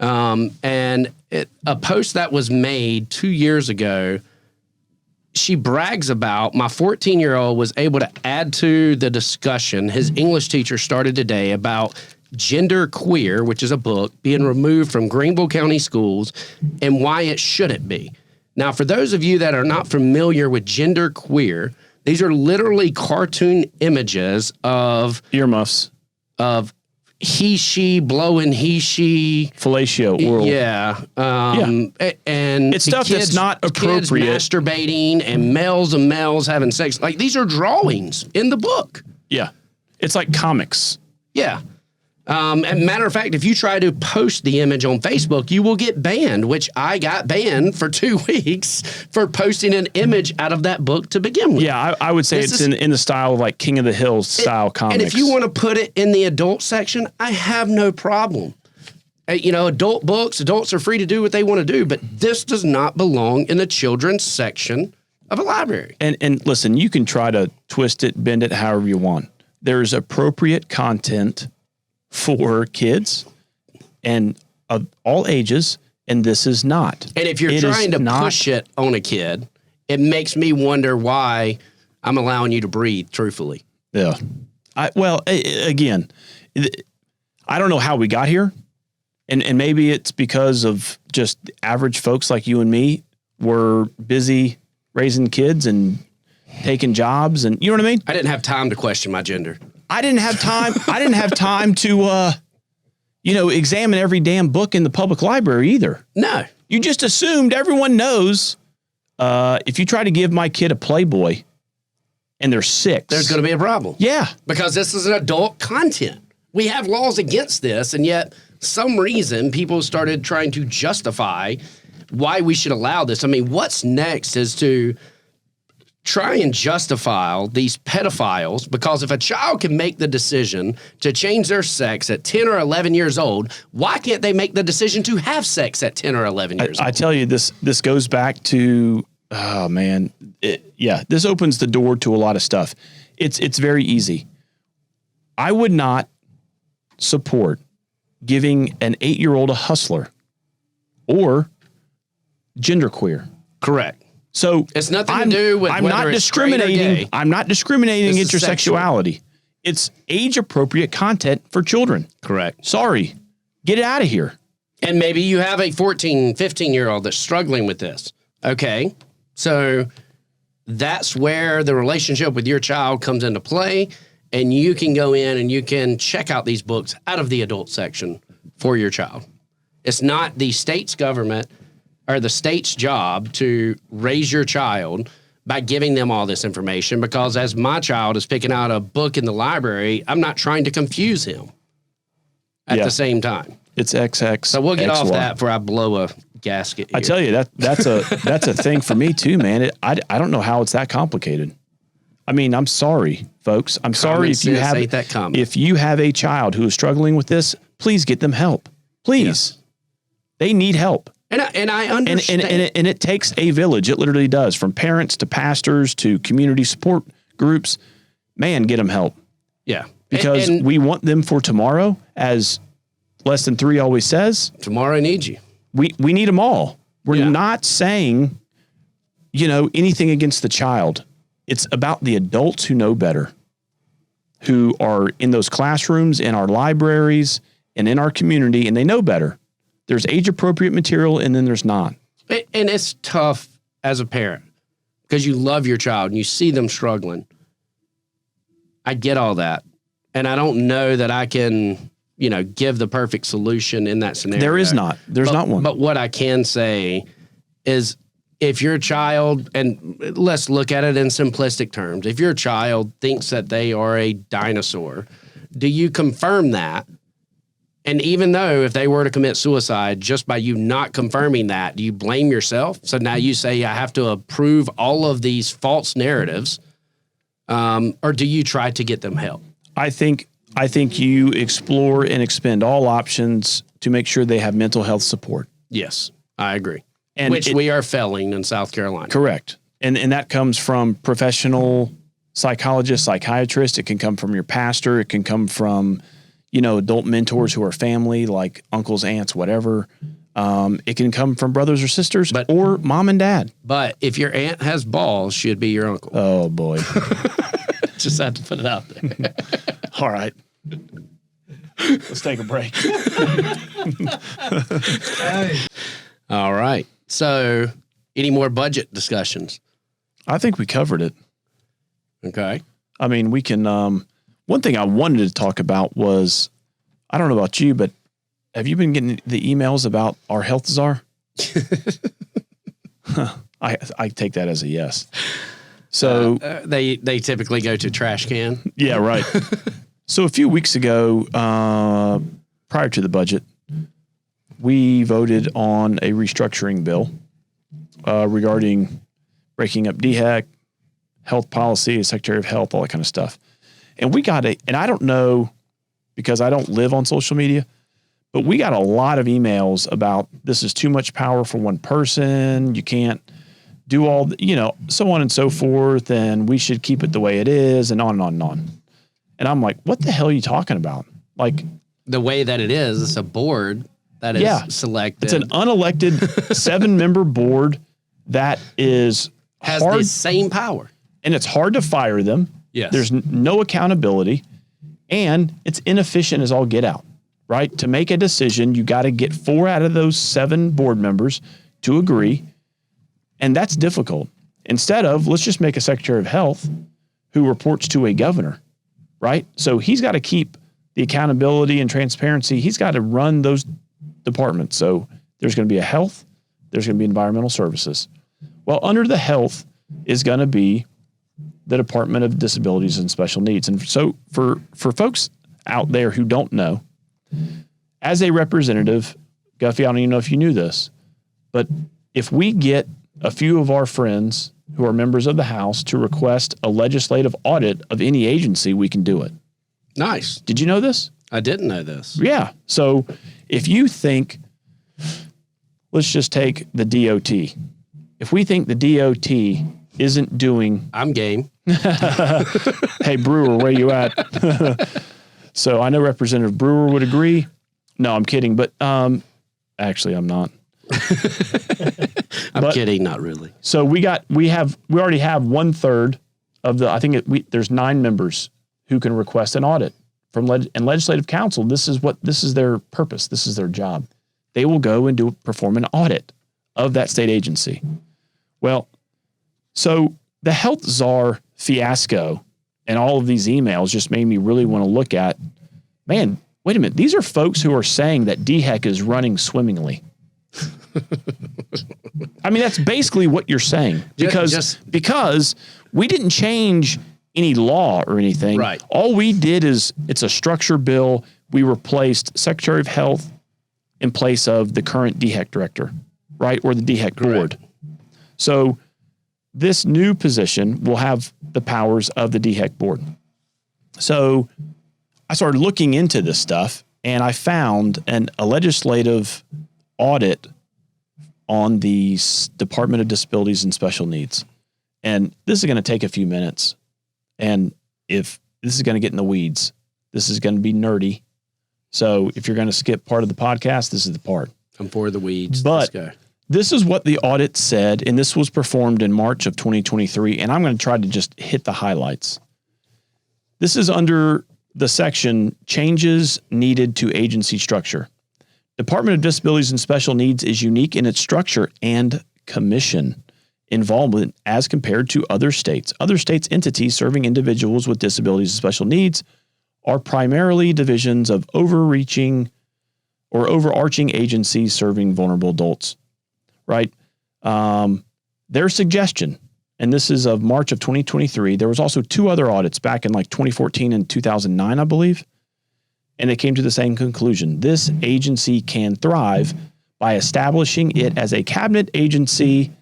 And a post that was made 2 years ago, she brags about my 14-year-old was able to add to the discussion his English teacher started today about Gender Queer, which is a book, being removed from Greenville County schools and why it shouldn't be. Now, for those of you that are not familiar with Gender Queer, these are literally cartoon images of earmuffs, of he, she, blowing he, she. Fellatio world. Yeah. And it's stuff that's not appropriate. Kids masturbating and males having sex. Like, these are drawings in the book. Yeah. It's like comics. Yeah. And matter of fact, if you try to post the image on Facebook, you will get banned, which I got banned for 2 weeks for posting an image out of that book to begin with. Yeah, I would say it's in the style of like King of the Hills style comics. And if you want to put it in the adult section, I have no problem. Adult books, adults are free to do what they want to do, but this does not belong in the children's section of a library. And listen, you can try to twist it, bend it however you want. There's appropriate content for kids and of all ages, and this is not. And if you're trying to push it on a kid, it makes me wonder why I'm allowing you to breathe, truthfully. Yeah. Again, I don't know how we got here, and maybe it's because of just average folks like you and me were busy raising kids and taking jobs, and you know what I mean? I didn't have time to question my gender. I didn't have time. I didn't have time to, examine every damn book in the public library either. No. You just assumed everyone knows. If you try to give my kid a Playboy and they're 6, There's going to be a problem. Yeah. Because this is an adult content. We have laws against this, and yet some reason people started trying to justify why we should allow this. I mean, what's next is to try and justify these pedophiles, because if a child can make the decision to change their sex at 10 or 11 years old, why can't they make the decision to have sex at 10 or 11 years old? I tell you, this goes back to, oh man, this opens the door to a lot of stuff. It's very easy. I would not support giving an 8-year-old a hustler or genderqueer. Correct. So it's nothing to do with I'm whether not it's straight or discriminating. gay. I'm not discriminating This is intersexuality. It's age appropriate content for children. Correct. Sorry. Get it out of here. And maybe you have a 14, 15-year-old that's struggling with this. Okay. So that's where the relationship with your child comes into play, and you can go in and you can check out these books out of the adult section for your child. It's not the state's government or the state's job to raise your child by giving them all this information, because as my child is picking out a book in the library, I'm not trying to confuse him at the same time. It's XX. So we'll get XY. off that before I blow a gasket here. I tell you, that's a thing for me too, man. I don't know how it's that complicated. I mean, I'm sorry, folks. I'm sorry if you sense have ain't that common. If you have a child who is struggling with this, please get them help. Please. They need help. And I understand. And it takes a village. It literally does, from parents to pastors to community support groups. Man, get them help. Yeah. Because and we want them for tomorrow, as Less Than 3 always says. tomorrow I need you. We need them all. We're Yeah. not saying, anything against the child. It's about the adults who know better, who are in those classrooms, in our libraries, and in our community, and they know better. There's age-appropriate material, and then there's not. And it's tough as a parent because you love your child and you see them struggling. I get all that. And I don't know that I can, give the perfect solution in that scenario. There is not. There's not one. But what I can say is, if your child, and let's look at it in simplistic terms, if your child thinks that they are a dinosaur, do you confirm that? And even though if they were to commit suicide, just by you not confirming that, do you blame yourself? So now you say, I have to approve all of these false narratives, or do you try to get them help? I think you explore and expend all options to make sure they have mental health support. Yes, I agree. And Which we are failing in South Carolina. Correct. And that comes from professional psychologists, psychiatrists. It can come from your pastor. It can come from, adult mentors who are family, like uncles, aunts, whatever. It can come from brothers or sisters, or mom and dad. But if your aunt has balls, she'd be your uncle. Oh, boy. Just had to put it out there. All right. Let's take a break. All right. So, any more budget discussions? I think we covered it. Okay. I mean, we can. One thing I wanted to talk about was, I don't know about you, but have you been getting the emails about our health czar? I take that as a yes. So they typically go to trash can. Yeah, right. So a few weeks ago, prior to the budget, we voted on a restructuring bill regarding breaking up DHEC, health policy, Secretary of Health, all that kind of stuff. And we got and I don't know, because I don't live on social media, but we got a lot of emails about this is too much power for one person. You can't do all, so on and so forth. And we should keep it the way it is, and on and on and on. And I'm like, what the hell are you talking about? Like, the way that it is, it's a board that is selected. It's an unelected 7-member board that has the same power. And it's hard to fire them. Yes. There's no accountability, and it's inefficient as all get out, right? To make a decision, you got to get 4 out of those 7 board members to agree, and that's difficult. Instead of, let's just make a Secretary of Health who reports to a governor. right? So he's got to keep the accountability and transparency. He's got to run those departments. So there's going to be a health, there's going to be environmental services. Well, under the health is going to be the Department of Disabilities and Special Needs. And so for folks out there who don't know, as a representative, Guffey, I don't even know if you knew this, but if we get a few of our friends who are members of the House to request a legislative audit of any agency, we can do it. Nice. Did you know this? I didn't know this. Yeah. So if you think, let's just take the DOT. If we think the DOT isn't doing, I'm game. hey, Brewer, where you at? So I know Representative Brewer would agree. No, I'm kidding. But actually, I'm not. I'm kidding. Not really. So we already have 1/3 of the, I think there's 9 members who can request an audit from and legislative council. This is their purpose. This is their job. They will go and perform an audit of that state agency. Well, so the health czar fiasco and all of these emails just made me really want to look at, man, wait a minute. These are folks who are saying that DHEC is running swimmingly. I mean, that's basically what you're saying because we didn't change any law or anything. Right. All we did is it's a structure bill. We replaced Secretary of Health in place of the current DHEC director, right? Or the DHEC board. So this new position will have the powers of the DHEC board. So I started looking into this stuff and I found a legislative audit on the Department of Disabilities and Special Needs. And this is going to take a few minutes. And if this is going to get in the weeds, this is going to be nerdy. So if you're going to skip part of the podcast, this is the part. I'm for the weeds. But this is what the audit said, and this was performed in March of 2023, and I'm going to try to just hit the highlights. This is under the section, Changes Needed to Agency Structure. Department of Disabilities and Special Needs is unique in its structure and commission involvement as compared to other states. Other states' entities serving individuals with disabilities and special needs are primarily divisions of overarching agencies serving vulnerable adults, right? Their suggestion, and this is of March of 2023, there was also 2 other audits back in like 2014 and 2009, I believe, and they came to the same conclusion. This agency can thrive by establishing it as a cabinet agency.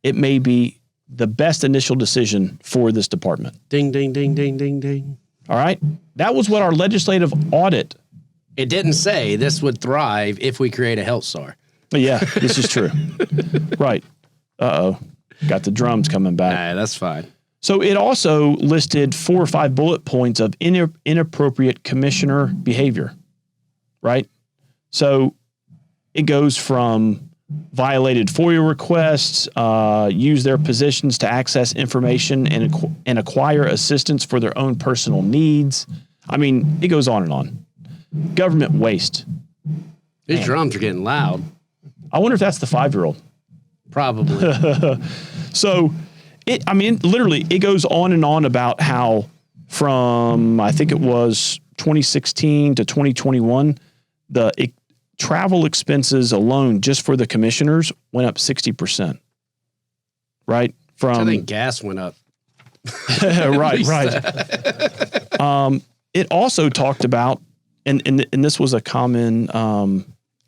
It may be the best initial decision for this department. Ding, ding, ding, ding, ding, ding. All right. That was what our legislative audit. It didn't say this would thrive if we create a health czar. Yeah, this is true. Right. Uh-oh. Got the drums coming back. Nah, that's fine. So it also listed 4 or 5 bullet points of inappropriate commissioner behavior, right? So it goes from violated FOIA requests, use their positions to access information and acquire assistance for their own personal needs. I mean, it goes on and on. Government waste. These drums are getting loud. I wonder if that's the 5-year-old. Probably. So literally it goes on and on about how from, I think it was 2016 to 2021, travel expenses alone just for the commissioners went up 60%. Right? I think gas went up. right. It also talked about, and this was a common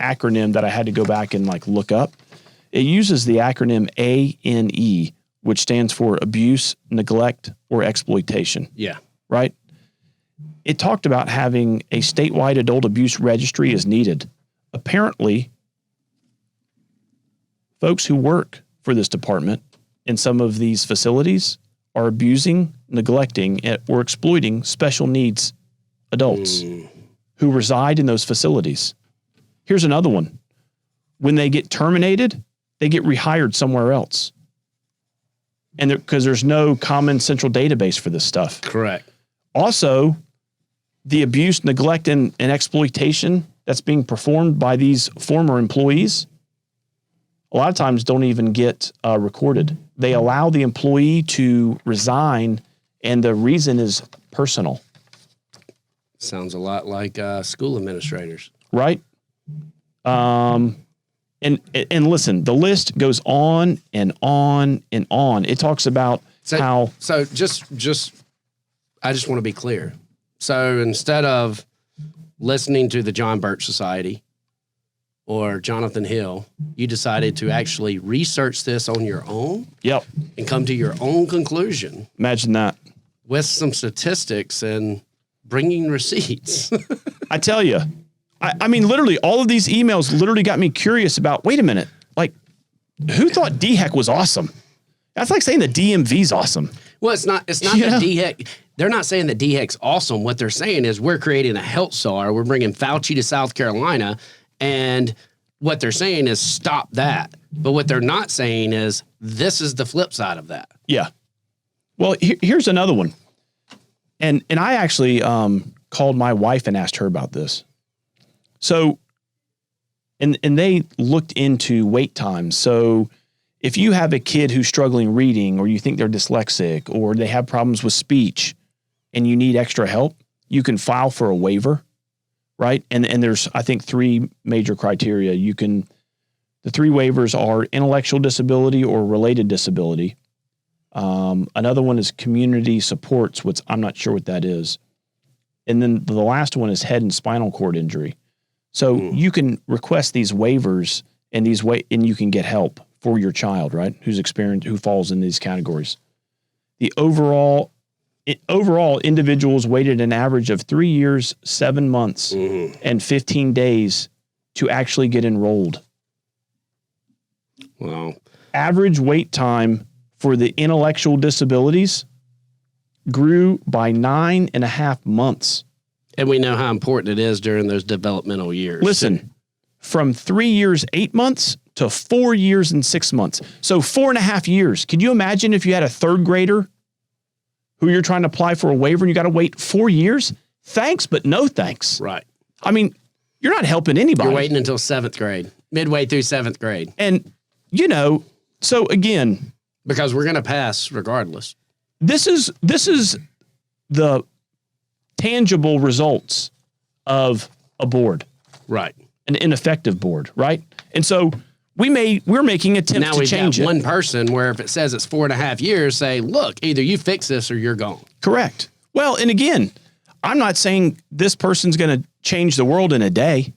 acronym that I had to go back and like look up. It uses the acronym ANE, which stands for abuse, neglect, or exploitation. Yeah. Right? It talked about having a statewide adult abuse registry is needed. Apparently, folks who work for this department in some of these facilities are abusing, neglecting, or exploiting special needs adults who reside in those facilities. Here's another one. When they get terminated, they get rehired somewhere else. And because there's no common central database for this stuff. Correct. Also, the abuse, neglect, and exploitation that's being performed by these former employees, a lot of times don't even get recorded. They allow the employee to resign, and the reason is personal. sounds a lot like school administrators. Right? And listen, the list goes on and on and on. It talks about how. So just I just want to be clear. So instead of listening to the John Birch Society or Jonathan Hill, you decided to actually research this on your own. Yep. And come to your own conclusion. Imagine that. With some statistics and bringing receipts. I tell you. I mean, literally, all of these emails literally got me curious about, wait a minute, like, who thought DHEC was awesome? That's like saying the DMV's awesome. Well, it's not that DHEC, they're not saying that DHEC's awesome. What they're saying is we're creating a health czar. We're bringing Fauci to South Carolina, and what they're saying is stop that. But what they're not saying is this is the flip side of that. Yeah. Well, here's another one. And I actually called my wife and asked her about this. So, and they looked into wait times. So if you have a kid who's struggling reading, or you think they're dyslexic, or they have problems with speech and you need extra help, you can file for a waiver, right? And there's, I think, 3 major criteria. The 3 waivers are intellectual disability or related disability. Another one is community supports, which I'm not sure what that is. And then the last one is head and spinal cord injury. So you can request these waivers and and you can get help for your child, right? Who falls in these categories. The overall individuals waited an average of 3 years, 7 months, and 15 days to actually get enrolled. Wow. Average wait time for the intellectual disabilities grew by 9.5 months. And we know how important it is during those developmental years. Listen, from 3 years, 8 months to 4 years and 6 months. So 4.5 years. Can you imagine if you had a 3rd grader who you're trying to apply for a waiver and you got to wait 4 years? Thanks, but no thanks. Right. I mean, you're not helping anybody. You're waiting until 7th grade, midway through 7th grade. And, so again. Because we're going to pass regardless. This is the tangible results of a board. Right. An ineffective board, right? And so we're making attempts to change it. Now we've got one person where if it says it's 4.5 years, say, look, either you fix this or you're gone. Correct. Well, and again, I'm not saying this person's going to change the world in a day,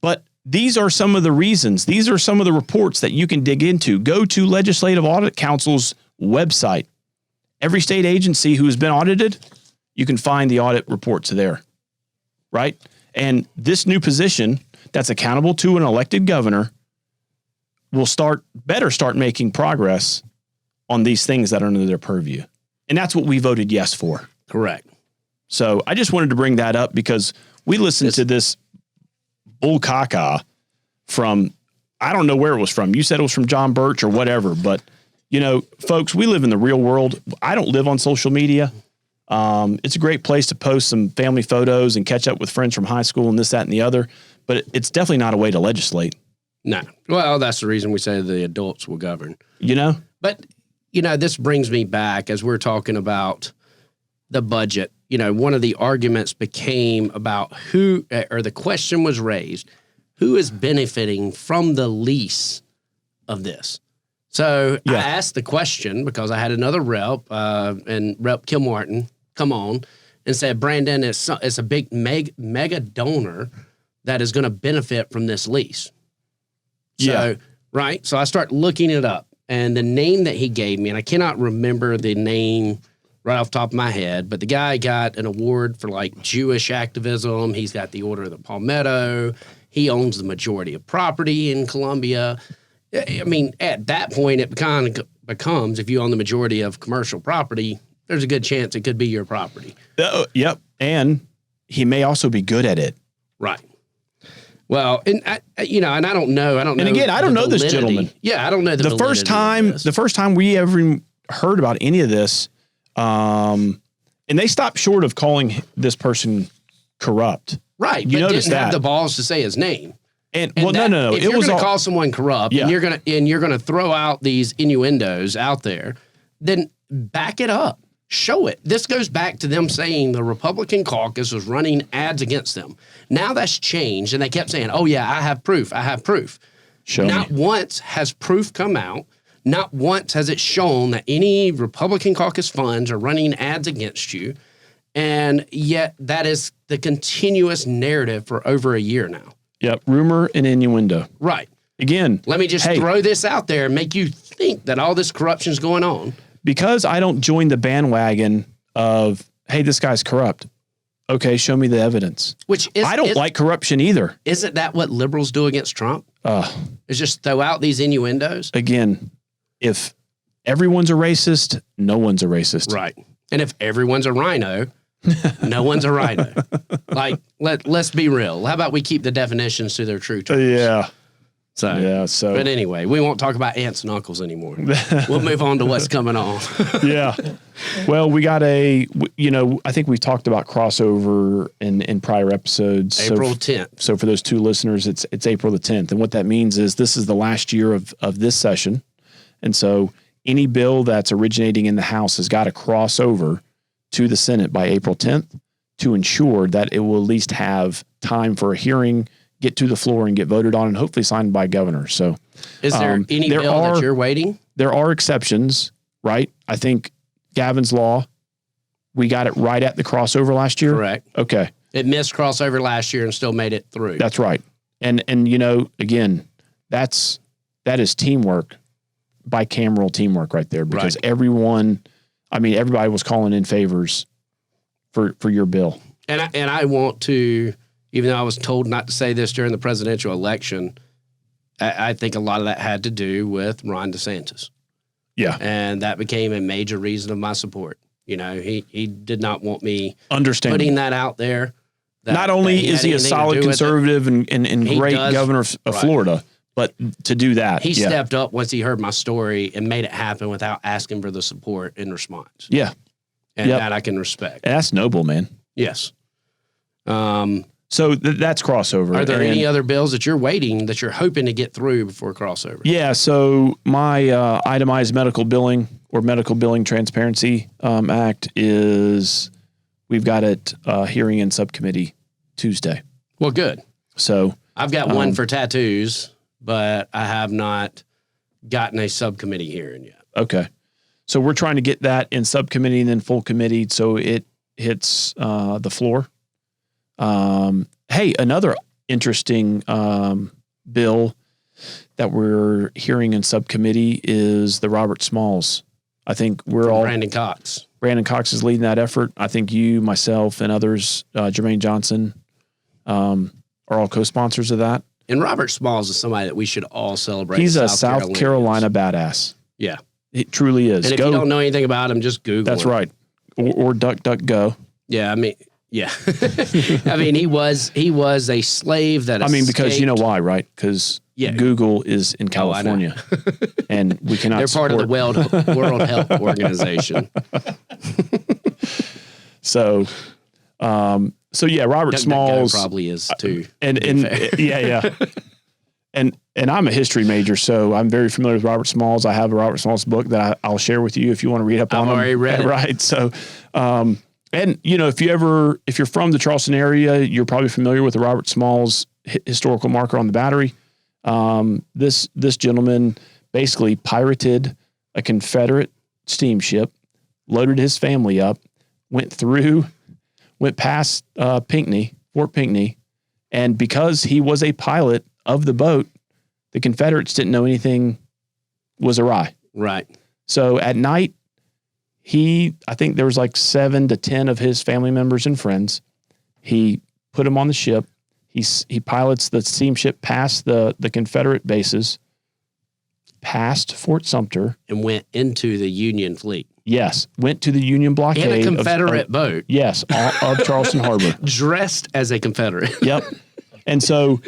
but these are some of the reasons. These are some of the reports that you can dig into. Go to Legislative Audit Council's website. Every state agency who has been audited, you can find the audit reports there, right? And this new position that's accountable to an elected governor will better start making progress on these things that are under their purview. And that's what we voted yes for. Correct. So I just wanted to bring that up because we listened to this bull caca from, I don't know where it was from. You said it was from John Birch or whatever, but folks, we live in the real world. I don't live on social media. It's a great place to post some family photos and catch up with friends from high school and this, that, and the other, but it's definitely not a way to legislate. No. Well, that's the reason we say the adults will govern. But, this brings me back as we're talking about the budget. One of the arguments became about the question was raised, who is benefiting from the lease of this? So I asked the question because I had another rep, and Rep Kilmartin come on and said, Brandon, it's a big mega donor that is going to benefit from this lease. So, right. So I start looking it up, and the name that he gave me, and I cannot remember the name right off the top of my head, but the guy got an award for like Jewish activism. He's got the Order of the Palmetto. He owns the majority of property in Columbia. I mean, at that point, it kind of becomes, if you own the majority of commercial property, there's a good chance it could be your property. Yep. And he may also be good at it. Right. Well, and I don't know. And again, I don't know this gentleman. Yeah, I don't know the first time we ever heard about any of this, and they stopped short of calling this person corrupt. Right. You noticed didn't that. have the balls to say his name. And well, no. If you're going to call someone corrupt and you're going to throw out these innuendos out there, then back it up. Show it. This goes back to them saying the Republican caucus was running ads against them. Now that's changed, and they kept saying, oh, yeah, I have proof. I have proof. Not once has proof come out. Not once has it shown that any Republican caucus funds are running ads against you. And yet that is the continuous narrative for over a year now. Yep. Rumor and innuendo. Right. Again. Let me just throw this out there and make you think that all this corruption is going on. Because I don't join the bandwagon of, hey, this guy's corrupt. Okay, show me the evidence. I don't like corruption either. Isn't that what liberals do against Trump? Is just throw out these innuendos? Again, if everyone's a racist, no one's a racist. Right. And if everyone's a rhino, no one's a rhino. Like, let's be real. How about we keep the definitions to their true terms? Yeah. So. But anyway, we won't talk about aunts and uncles anymore. We'll move on to what's coming on. Yeah. Well, we got I think we've talked about crossover in prior episodes. April 10th. So for those two listeners, it's April the 10th. And what that means is this is the last year of this session. And so any bill that's originating in the House has got to cross over to the Senate by April 10th to ensure that it will at least have time for a hearing, get to the floor and get voted on, and hopefully signed by governor. So, is there any bill that you're waiting? There are exceptions, right? I think Gavin's law, we got it right at the crossover last year. Correct. Okay. It missed crossover last year and still made it through. That's right. And again, that is teamwork, bicameral teamwork right there, because everybody was calling in favors for your bill. And I want to, even though I was told not to say this during the presidential election, I think a lot of that had to do with Ron DeSantis. Yeah. And that became a major reason of my support. He did not want me putting that out there. Not only is he a solid conservative and great governor of Florida, but to do that. He stepped up once he heard my story and made it happen without asking for the support in response. Yeah. And that I can respect. And that's noble, man. Yes. So that's crossover. Are there any other bills that you're waiting that you're hoping to get through before crossover? Yeah. So my itemized medical billing or medical billing transparency act is we've got it hearing in subcommittee Tuesday. Well, good. So I've got one for tattoos, but I have not gotten a subcommittee hearing yet. Okay. So we're trying to get that in subcommittee and then full committee so it hits the floor. Hey, another interesting bill that we're hearing in subcommittee is the Robert Smalls. I think Brandon Cox. Brandon Cox is leading that effort. I think you, myself, and others, Jermaine Johnson, are all co-sponsors of that. And Robert Smalls is somebody that we should all celebrate. He's a South Carolina badass. Yeah. It truly is. And if you don't know anything about him, just Google That's him. right. Or DuckDuckGo. Yeah, yeah. I mean, he was a slave that escaped. Because you know why, right? Because Google is in California. And we cannot They're part of the World Health Organization. So Robert Smalls probably is too. And yeah. And I'm a history major, so I'm very familiar with Robert Smalls. I have a Robert Smalls book that I'll share with you if you want to read up on him. I've already read it. Right. So, and if you're from the Charleston area, you're probably familiar with the Robert Smalls historical marker on the Battery. This gentleman basically pirated a Confederate steamship, loaded his family up, went past Fort Pinckney, and because he was a pilot of the boat, the Confederates didn't know anything was awry. Right. So at night, I think there was like 7 to 10 of his family members and friends. He put them on the ship. He pilots the steamship past the Confederate bases, past Fort Sumter. And went into the Union fleet. Yes. Went to the Union blockade. In a Confederate boat. Yes. Of Charleston Harbor. Dressed as a Confederate. Yep. And so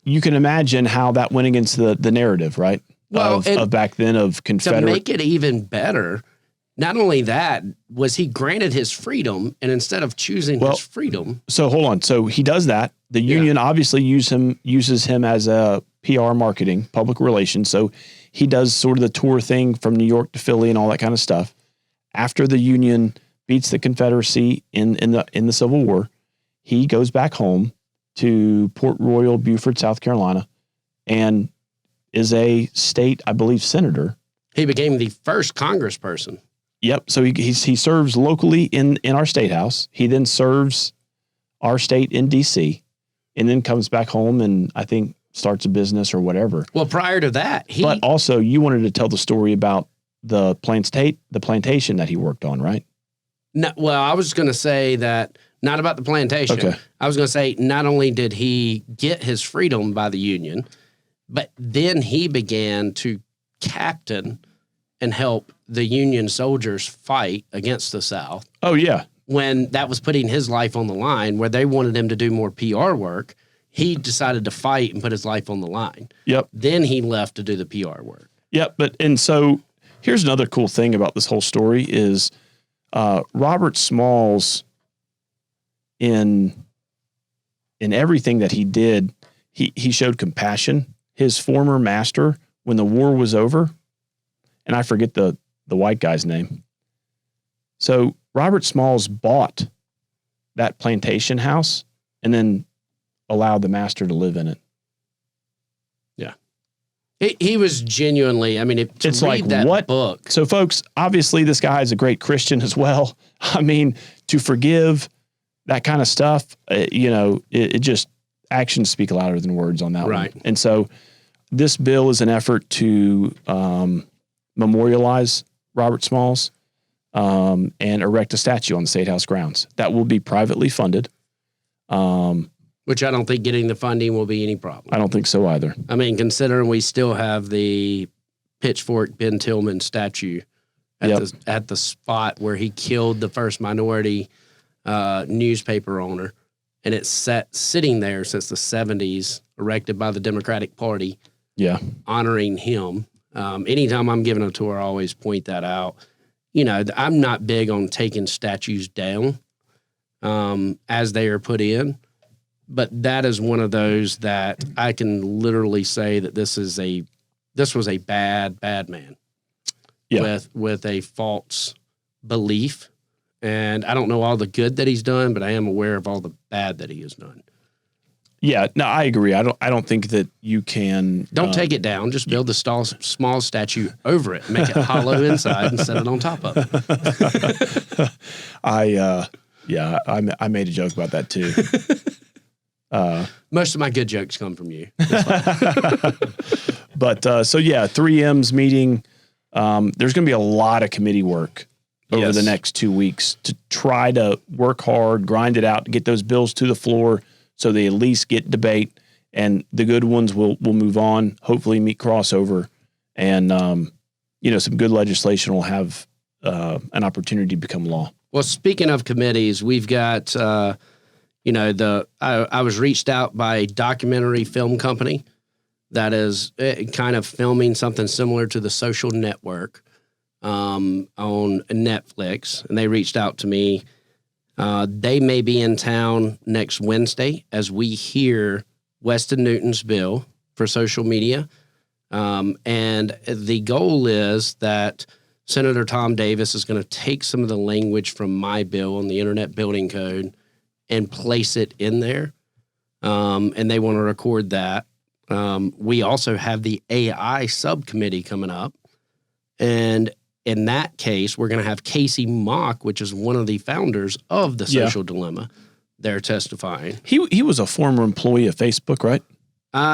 you can imagine how that went against the narrative, right? Well, of back then of Confederate. To make it even better, not only that, was he granted his freedom, and instead of choosing his freedom. So hold on. So he does that. The union obviously uses him as a PR marketing, public relations. So he does sort of the tour thing from New York to Philly and all that kind of stuff. after the Union beats the Confederacy in the Civil War, he goes back home to Port Royal, Beaufort, South Carolina, and is a state, I believe, senator. He became the first congressperson. Yep. So he serves locally in our state house. He then serves our state in D.C. and then comes back home and I think starts a business or whatever. Well, prior to that, but also you wanted to tell the story about the plantation that he worked on, right? No, well, I was going to say that not about the plantation. Okay. I was going to say not only did he get his freedom by the Union, but then he began to captain and help the Union soldiers fight against the South. Oh, yeah. When that was putting his life on the line, where they wanted him to do more PR work, he decided to fight and put his life on the line. Yep. Then he left to do the PR work. Yep. And so here's another cool thing about this whole story is Robert Smalls in everything that he did, he showed compassion. His former master, when the war was over, and I forget the white guy's name. So Robert Smalls bought that plantation house and then allowed the master to live in it. Yeah. He was genuinely, I mean, It's like, what book. So folks, obviously this guy is a great Christian as well. I mean, to forgive that kind of stuff, it just, actions speak louder than words on that right. one. And so this bill is an effort to memorialize Robert Smalls and erect a statue on the State House grounds. That will be privately funded. Which I don't think getting the funding will be any problem. I don't think so either. I mean, considering we still have the Pitchfork Ben Tillman statue at the spot where he killed the first minority newspaper owner, and it's sitting there since the 70s, erected by the Democratic Party, honoring him. Anytime I'm giving a tour, I always point that out. I'm not big on taking statues down as they are put in, but that is one of those that I can literally say that this was a bad man with a false belief. And I don't know all the good that he's done, but I am aware of all the bad that he has done. Yeah, no, I agree. I don't think that you can. Don't take it down. Just build the small statue over it, make it hollow inside, and set it on top of it. I made a joke about that too. Most of my good jokes come from you. But 3M's meeting. There's going to be a lot of committee work over the next 2 weeks to try to work hard, grind it out, get those bills to the floor so they at least get debate, and the good ones will move on, hopefully meet crossover, and some good legislation will have an opportunity to become law. Well, speaking of committees, we've got I was reached out by a documentary film company that is kind of filming something similar to The Social Network on Netflix, and they reached out to me. They may be in town next Wednesday as we hear Weston Newton's bill for social media. And the goal is that Senator Tom Davis is going to take some of the language from my bill on the Internet Building Code and place it in there. And they want to record that. We also have the AI subcommittee coming up. And in that case, we're going to have Casey Mock, which is one of the founders of the Social Dilemma. They're testifying. He was a former employee of Facebook, right?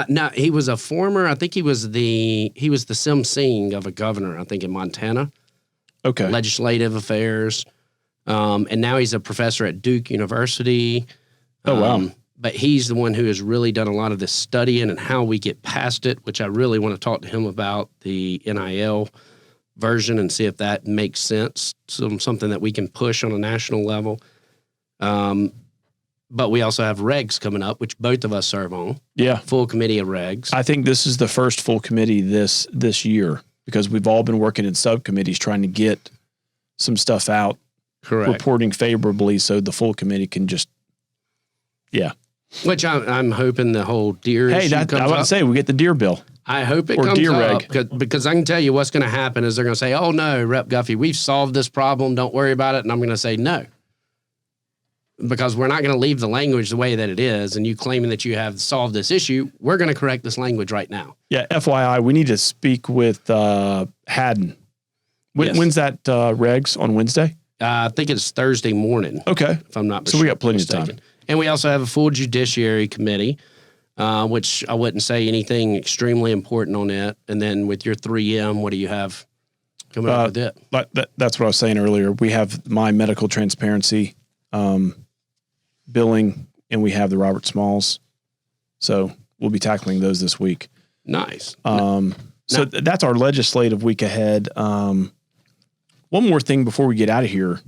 No, he was a former. I think he was the Sim Sing of a governor. I think in Montana. Okay. Legislative affairs, and now he's a professor at Duke University. Oh wow! But he's the one who has really done a lot of this studying and how we get past it, which I really want to talk to him about the NIL version and see if that makes sense. Something that we can push on a national level. But we also have regs coming up, which both of us serve on. Yeah. Full committee of regs. I think this is the first full committee this year because we've all been working in subcommittees trying to get some stuff out. Correct. Reporting favorably so the full committee can just, Which I'm hoping the whole deer Hey, issue I was comes about to up. say we get the deer bill. I hope it or comes deer up reg. because I can tell you what's going to happen is they're going to say, "Oh no, Rep Guffey, we've solved this problem. Don't worry about it." And I'm going to say no, because we're not going to leave the language the way that it is. And you claiming that you have solved this issue, we're going to correct this language right now. Yeah, FYI, we need to speak with Haddon. Yes. When's that regs on Wednesday? I think it's Thursday morning. Okay. If I'm not So we got plenty of mistaken. time. And we also have a full judiciary committee, which I wouldn't say anything extremely important on it. And then with your 3M, what do you have coming up with it? That's what I was saying earlier. We have my medical transparency billing, and we have the Robert Smalls. So we'll be tackling those this week. Nice. That's our legislative week ahead. One more thing before we get out of here.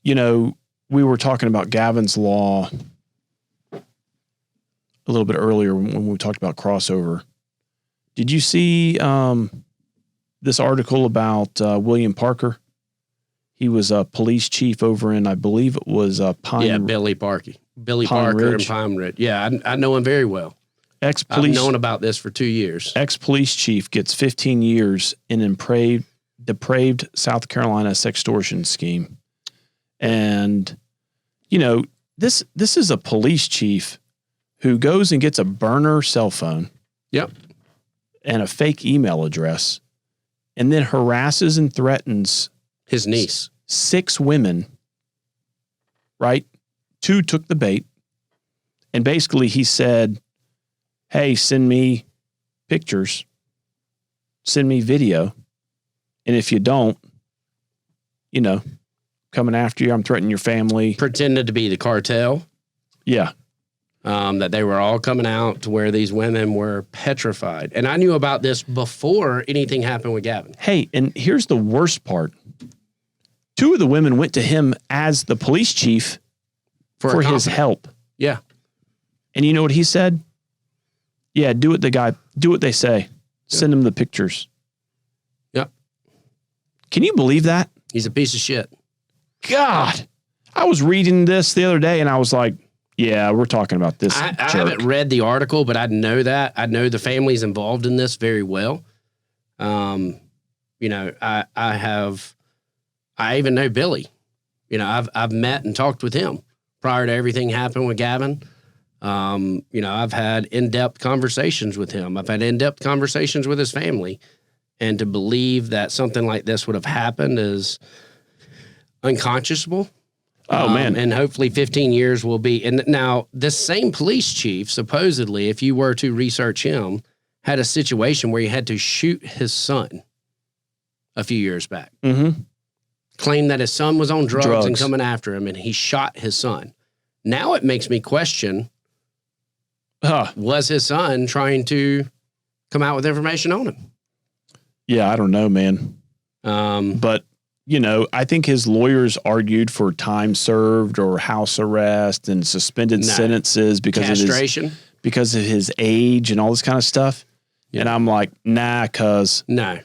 You know, we were talking about Gavin's Law a little bit earlier when we talked about crossover. Did you see this article about William Parker? He was a police chief over in, I believe it was Pine. Yeah, Billy Parker Pine and Ridge. Pine Ridge. Yeah, I know him very well. I've Ex-police known about this for 2 years. ex-police chief gets 15 years in depraved South Carolina sextortion scheme. And, you know, this is a police chief who goes and gets a burner cell phone. Yep. And a fake email address, and then harasses and threatens His niece. 6 women, right? 2 took the bait. And basically he said, hey, send me pictures, send me video. And if you don't, you know, coming after you, I'm threatening your family. Pretended to be the cartel. Yeah. That they were all coming out to where these women were petrified. And I knew about this before anything happened with Gavin. Hey, and here's the worst part. 2 of the women went to him as the police chief for a his compliment. help. Yeah. And you know what he said? Yeah, do what they say. Send him the pictures. Yep. Can you believe that? He's a piece of shit. God. I was reading this the other day and I was like, yeah, we're talking about this. I jerk. haven't read the article, but I know that. I know the families involved in this very well. You know, I even know Billy. You know, I've met and talked with him prior to everything happening with Gavin. You know, I've had in-depth conversations with him. I've had in-depth conversations with his family. And to believe that something like this would have happened is unconscionable. Oh, man. And hopefully 15 years will be. And now, this same police chief, supposedly, if you were to research him, had a situation where he had to shoot his son a few years back. Mm-hmm. Claimed that his son was on drugs and Drugs. coming after him, and he shot his son. Now it makes me question, was his son trying to come out with information on him? Yeah, I don't know, man. But, you know, I think his lawyers argued for time served or house arrest and suspended sentences because Castration? because of his age and all this kind of stuff. Yeah. And I'm like, nah, cuz No.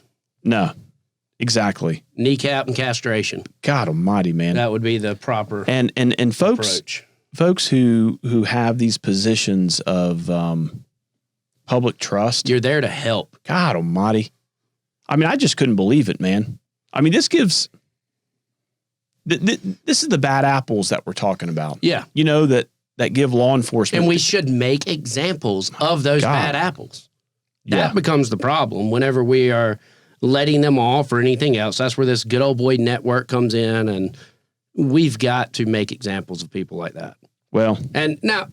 Exactly. Kneecap and castration. God almighty, man. That would be the proper And approach. folks who have these positions of public trust. You're there to help. God almighty. I mean, I just couldn't believe it, man. I mean, this gives this is the bad apples that we're talking about. Yeah. You know, that give law enforcement. And we should make examples of those God. bad apples. That Yeah. becomes the problem whenever we are letting them off or anything else. That's where this good old boy network comes in, and we've got to make examples of people like that. Well, And now,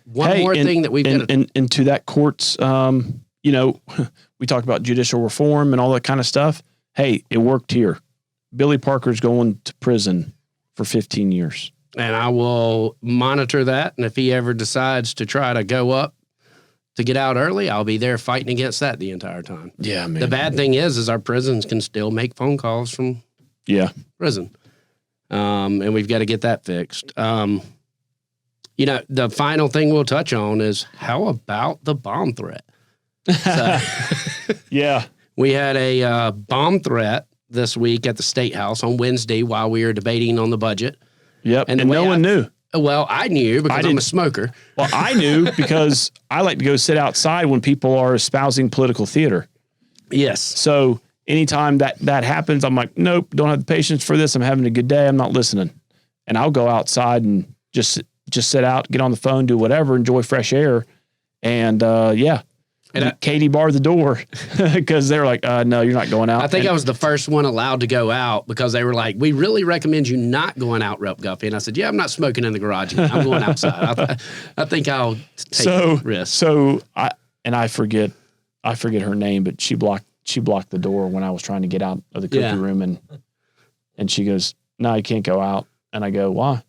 one more thing that we've got to... and to that court's, you know, we talked about judicial reform and all that kind of stuff. Hey, it worked here. Billy Parker's going to prison for 15 years. And I will monitor that. And if he ever decides to try to go up to get out early, I'll be there fighting against that the entire time. Yeah, man. The bad thing is our prisons can still make phone calls from prison. And we've got to get that fixed. You know, the final thing we'll touch on is how about the bomb threat? So, Yeah. we had a bomb threat this week at the State House on Wednesday while we were debating on the budget. Yep. And And the no way one knew. Well, I knew because I'm a didn't- smoker. Well, I knew because I like to go sit outside when people are espousing political theater. Yes. So anytime that happens, I'm like, nope, don't have the patience for this. I'm having a good day. I'm not listening. And I'll go outside and just sit out, get on the phone, do whatever, enjoy fresh air. And and Katie barred the door because they were like, no, you're not going out. I think I was the first one allowed to go out because they were like, we really recommend you not going out, Rep Guffey. And I said, yeah, I'm not smoking in the garage. I'm going outside. I think I'll take the risk. So I forget her name, but she blocked the door when I was trying to get out of the cookie room, and she goes, no, you can't go out. And I go, why?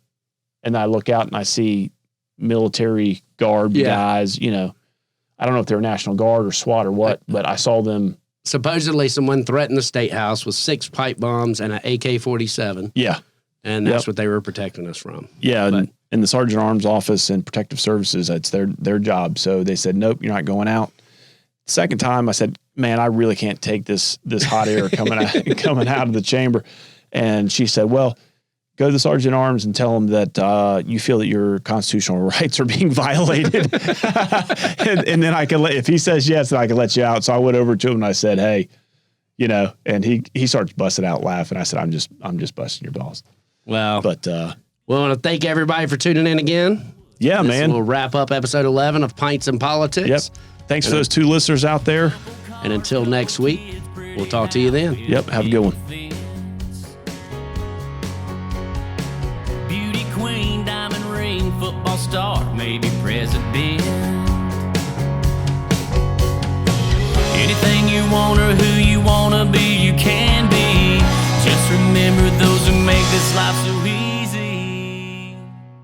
And I look out and I see military garb guys, I don't know if they're National Guard or SWAT or what, but I saw them. Supposedly someone threatened the State House with 6 pipe bombs and an AK-47. Yeah. And that's what they were protecting us from. Yeah. And in the Sergeant Arms office and protective services, that's their job. So they said, nope, you're not going out. Second time I said, man, I really can't take this hot air coming out of the chamber. And she said, well, go to the Sergeant Arms and tell them that you feel that your constitutional rights are being violated. and then I can if he says yes, then I can let you out. So I went over to him and I said, hey, and he starts busting out laughing. I said, I'm just busting your balls. Well, but we want to thank everybody for tuning in again. Yeah, man. We'll wrap up episode 11 of Pints and Politics. Yep. Thanks for those 2 listeners out there. And until next week, we'll talk to you then. Yep. Have a good one. Beauty queen, diamond ring, football star, maybe president. Anything you want or who you want to be, you can be. Just remember those who make this life so